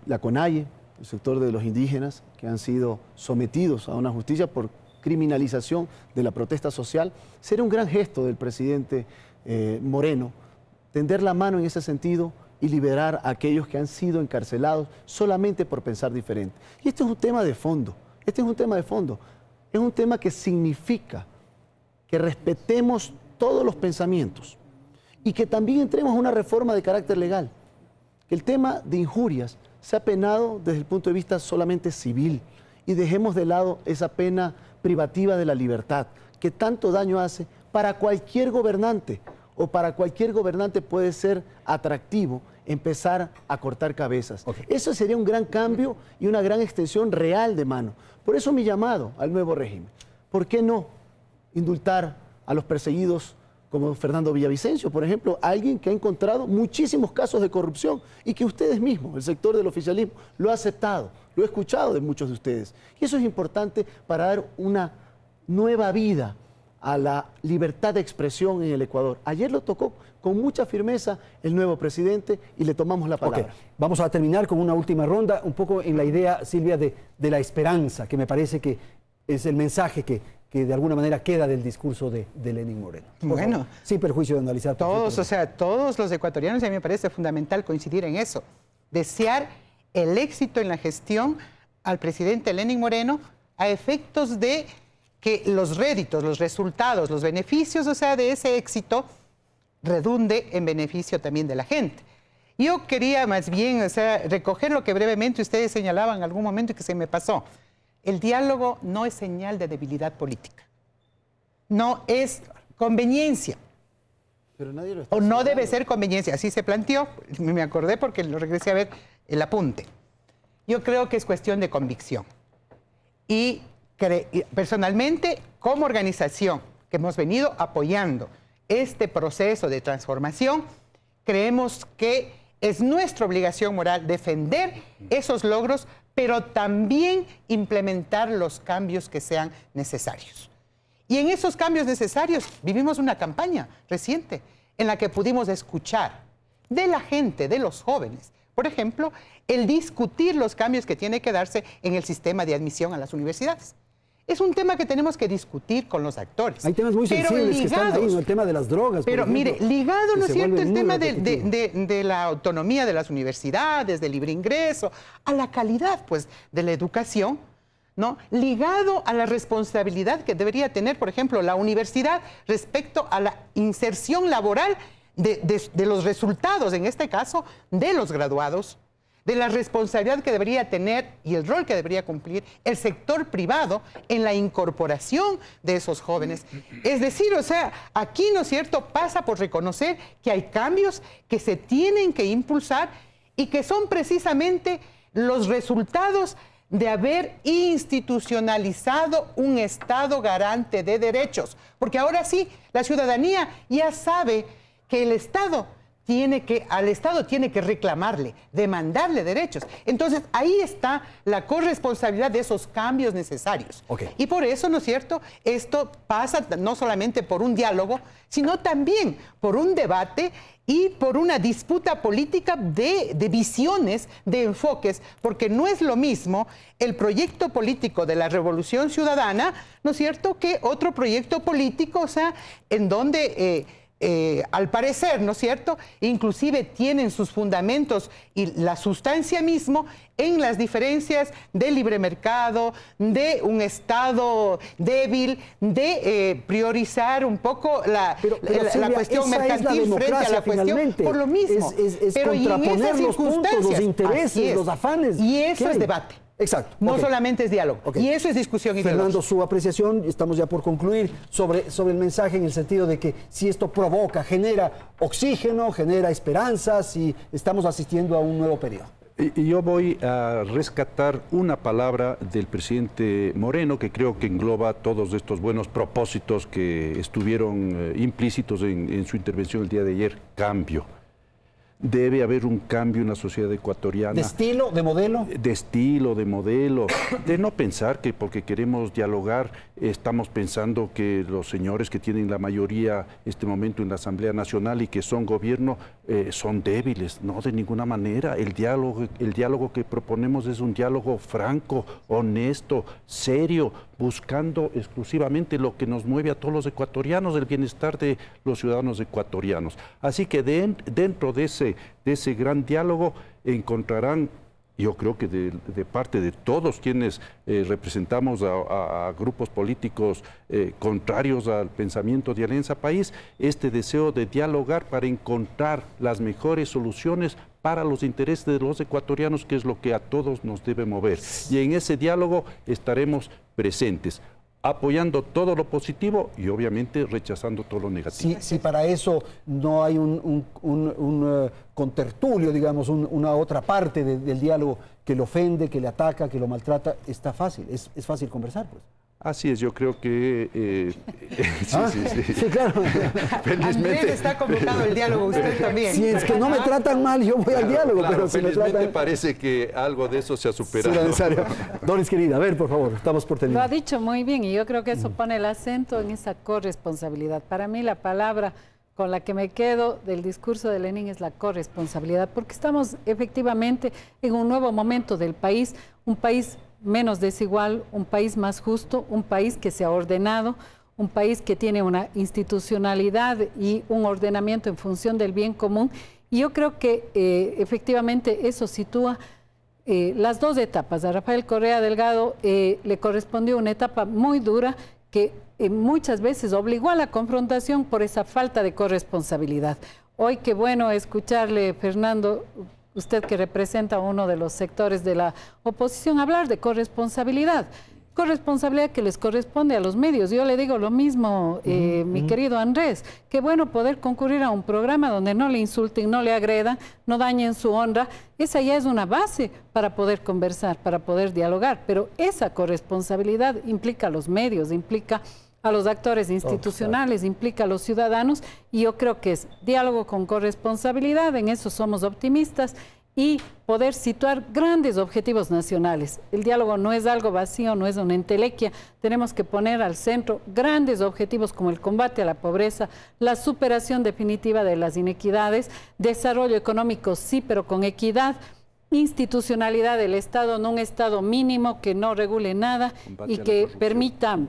la CONAIE, el sector de los indígenas, que han sido sometidos a una justicia por criminalización de la protesta social, sería un gran gesto del presidente Moreno tender la mano en ese sentido y liberar a aquellos que han sido encarcelados solamente por pensar diferente. Y este es un tema de fondo, es un tema que significa que respetemos todos los pensamientos y que también entremos a una reforma de carácter legal. Que el tema de injurias sea penado desde el punto de vista solamente civil y dejemos de lado esa pena privativa de la libertad que tanto daño hace para cualquier gobernante. O para cualquier gobernante puede ser atractivo empezar a cortar cabezas. Eso sería un gran cambio y una gran extensión real de mano. Por eso mi llamado al nuevo régimen. ¿Por qué no indultar a los perseguidos como Fernando Villavicencio, por ejemplo, alguien que ha encontrado muchísimos casos de corrupción y que ustedes mismos, el sector del oficialismo, lo ha aceptado, lo he escuchado de muchos de ustedes? Y eso es importante para dar una nueva vida a la libertad de expresión en el Ecuador. Ayer lo tocó con mucha firmeza el nuevo presidente y le tomamos la palabra. Vamos a terminar con una última ronda, un poco en la idea, Silvia, de la esperanza, que me parece que es el mensaje que de alguna manera queda del discurso de Lenín Moreno. Bueno, sin perjuicio de analizar. Todos, o sea, todos los ecuatorianos, a mí me parece fundamental coincidir en eso. Desear el éxito en la gestión al presidente Lenín Moreno a efectos de que los réditos, los resultados, los beneficios, o sea, de ese éxito redunde en beneficio también de la gente. Yo quería más bien, o sea, recoger lo que brevemente ustedes señalaban en algún momento y que se me pasó. El diálogo no es señal de debilidad política. No es conveniencia. Pero nadie lo está o no señalando. debe ser conveniencia. Así se planteó. Me acordé porque lo regresé a ver el apunte. Yo creo que es cuestión de convicción. Y personalmente, como organización que hemos venido apoyando este proceso de transformación, creemos que es nuestra obligación moral defender esos logros, pero también implementar los cambios que sean necesarios. Y en esos cambios necesarios vivimos una campaña reciente en la que pudimos escuchar de la gente, de los jóvenes, por ejemplo, el discutir los cambios que tiene que darse en el sistema de admisión a las universidades. Es un tema que tenemos que discutir con los actores. Hay temas muy sensibles que están ahí, ¿no? El tema de las drogas. Pero por ejemplo, mire, ligado, ¿no es cierto?, el tema repetitivo. de la autonomía de las universidades, del libre ingreso, a la calidad, pues, de la educación, ¿no? Ligado a la responsabilidad que debería tener, por ejemplo, la universidad respecto a la inserción laboral de los resultados, en este caso, de los graduados, de la responsabilidad que debería tener y el rol que debería cumplir el sector privado en la incorporación de esos jóvenes. Es decir, o sea, aquí, ¿no es cierto?, pasa por reconocer que hay cambios que se tienen que impulsar y que son precisamente los resultados de haber institucionalizado un Estado garante de derechos. Porque ahora sí, la ciudadanía ya sabe que el Estado al Estado tiene que reclamarle, demandarle derechos. Entonces, ahí está la corresponsabilidad de esos cambios necesarios. Okay. Y por eso, ¿no es cierto?, esto pasa no solamente por un diálogo, sino también por un debate y por una disputa política de visiones, de enfoques, porque no es lo mismo el proyecto político de la Revolución Ciudadana, ¿no es cierto?, que otro proyecto político, o sea, en donde al parecer, ¿no es cierto?, inclusive tienen sus fundamentos y la sustancia mismo en las diferencias del libre mercado, de un Estado débil, de priorizar un poco la cuestión mercantil frente a la cuestión, por lo mismo. Es contraponer los puntos, los intereses, los afanes. Y eso es debate. Exacto. No solamente es diálogo. Y eso es discusión ideológica. Fernando, su apreciación, estamos ya por concluir, sobre el mensaje en el sentido de que si esto provoca, genera oxígeno, genera esperanzas y estamos asistiendo a un nuevo periodo. Y yo voy a rescatar una palabra del presidente Moreno que creo que engloba todos estos buenos propósitos que estuvieron implícitos en su intervención el día de ayer: cambio. Debe haber un cambio en la sociedad ecuatoriana. ¿De estilo, de modelo? De estilo, de modelo. De no pensar que porque queremos dialogar estamos pensando que los señores que tienen la mayoría este momento en la Asamblea Nacional y que son gobierno son débiles. No, de ninguna manera. El diálogo que proponemos es un diálogo franco, honesto, serio, buscando exclusivamente lo que nos mueve a todos los ecuatorianos, el bienestar de los ciudadanos ecuatorianos. Así que dentro de ese gran diálogo encontrarán, yo creo que de parte de todos quienes representamos a grupos políticos contrarios al pensamiento de Alianza País, este deseo de dialogar para encontrar las mejores soluciones para los intereses de los ecuatorianos, que es lo que a todos nos debe mover. Y en ese diálogo estaremos presentes, apoyando todo lo positivo y obviamente rechazando todo lo negativo. Si para eso no hay un contertulio, digamos, una otra parte del diálogo que le ofende, que le ataca, que lo maltrata, está fácil, es fácil conversar, pues. Así es, yo creo que... Sí, claro. Andrés está convocado el diálogo, usted también. Si es que no me tratan mal, yo voy al diálogo, claro, pero si me tratan... parece que algo de eso se ha superado. Sí, necesario. Doris, querida, a ver, por favor, estamos por terminar. Lo ha dicho muy bien y yo creo que eso pone el acento en esa corresponsabilidad. Para mí la palabra con la que me quedo del discurso de Lenin es la corresponsabilidad, porque estamos efectivamente en un nuevo momento del país, un país menos desigual, un país más justo, un país que se ha ordenado, un país que tiene una institucionalidad y un ordenamiento en función del bien común. Y yo creo que efectivamente eso sitúa las dos etapas. A Rafael Correa Delgado le correspondió una etapa muy dura que muchas veces obligó a la confrontación por esa falta de corresponsabilidad. Hoy qué bueno escucharle, Fernando, usted que representa uno de los sectores de la oposición, hablar de corresponsabilidad. Corresponsabilidad que les corresponde a los medios. Yo le digo lo mismo, mi querido Andrés, qué bueno poder concurrir a un programa donde no le insulten, no le agredan, no dañen su honra. Esa ya es una base para poder conversar, para poder dialogar, pero esa corresponsabilidad implica a los medios, implica a los actores institucionales, implica a los ciudadanos, y yo creo que es diálogo con corresponsabilidad, en eso somos optimistas, y poder situar grandes objetivos nacionales. El diálogo no es algo vacío, no es una entelequia, tenemos que poner al centro grandes objetivos como el combate a la pobreza, la superación definitiva de las inequidades, desarrollo económico sí, pero con equidad, institucionalidad del Estado, no un Estado mínimo que no regule nada y que permita,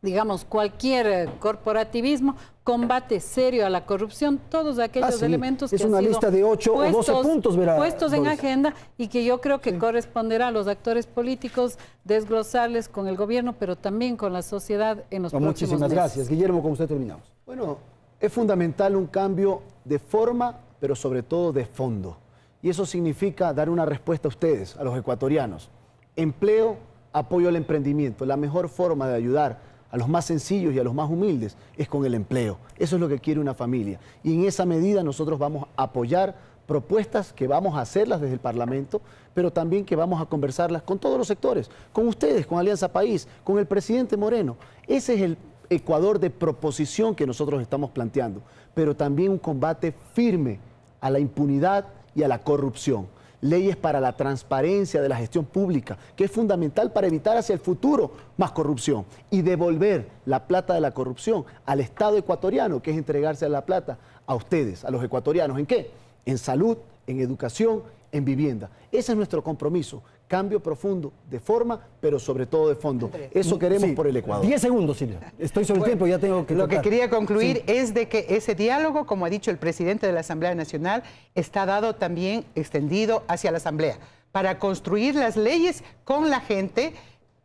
digamos, cualquier corporativismo, combate serio a la corrupción, todos aquellos elementos que es una lista de 8 o 12 puntos, verá, puestos en agenda, y que yo creo que corresponderá a los actores políticos desglosarles con el gobierno, pero también con la sociedad en los próximos meses. Muchísimas gracias. Guillermo, con usted terminamos. Bueno, es fundamental un cambio de forma, pero sobre todo de fondo. Y eso significa dar una respuesta a ustedes, a los ecuatorianos. Empleo, apoyo al emprendimiento. La mejor forma de ayudar a los más sencillos y a los más humildes es con el empleo. Eso es lo que quiere una familia. Y en esa medida nosotros vamos a apoyar propuestas que vamos a hacerlas desde el Parlamento, pero también que vamos a conversarlas con todos los sectores, con ustedes, con Alianza País, con el presidente Moreno. Ese es el Ecuador de proposición que nosotros estamos planteando, pero también un combate firme a la impunidad y a la corrupción. Leyes para la transparencia de la gestión pública, que es fundamental para evitar hacia el futuro más corrupción y devolver la plata de la corrupción al Estado ecuatoriano, que es entregarse la plata a ustedes, a los ecuatorianos. ¿En qué? En salud, en educación, en vivienda. Ese es nuestro compromiso. Cambio profundo de forma, pero sobre todo de fondo. Eso queremos por el Ecuador. 10 segundos, Silvia. Estoy sobre el tiempo, ya tengo que Lo que quería concluir es de que ese diálogo, como ha dicho el presidente de la Asamblea Nacional, está dado también extendido hacia la Asamblea, para construir las leyes con la gente,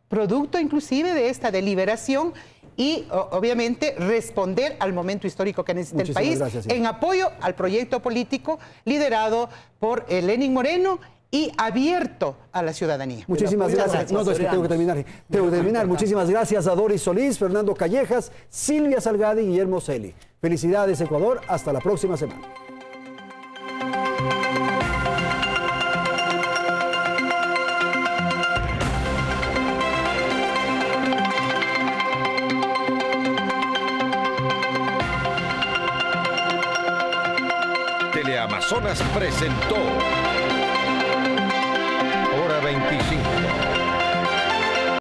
producto inclusive de esta deliberación, y obviamente responder al momento histórico que necesita el país, en apoyo al proyecto político liderado por Lenín Moreno y abierto a la ciudadanía. Muchísimas gracias. No, es que tengo que terminar. Tengo que terminar. Muchísimas gracias a Doris Solís, Fernando Callejas, Silvia Salgado y Guillermo Celi. Felicidades, Ecuador. Hasta la próxima semana. Teleamazonas presentó Hora 25.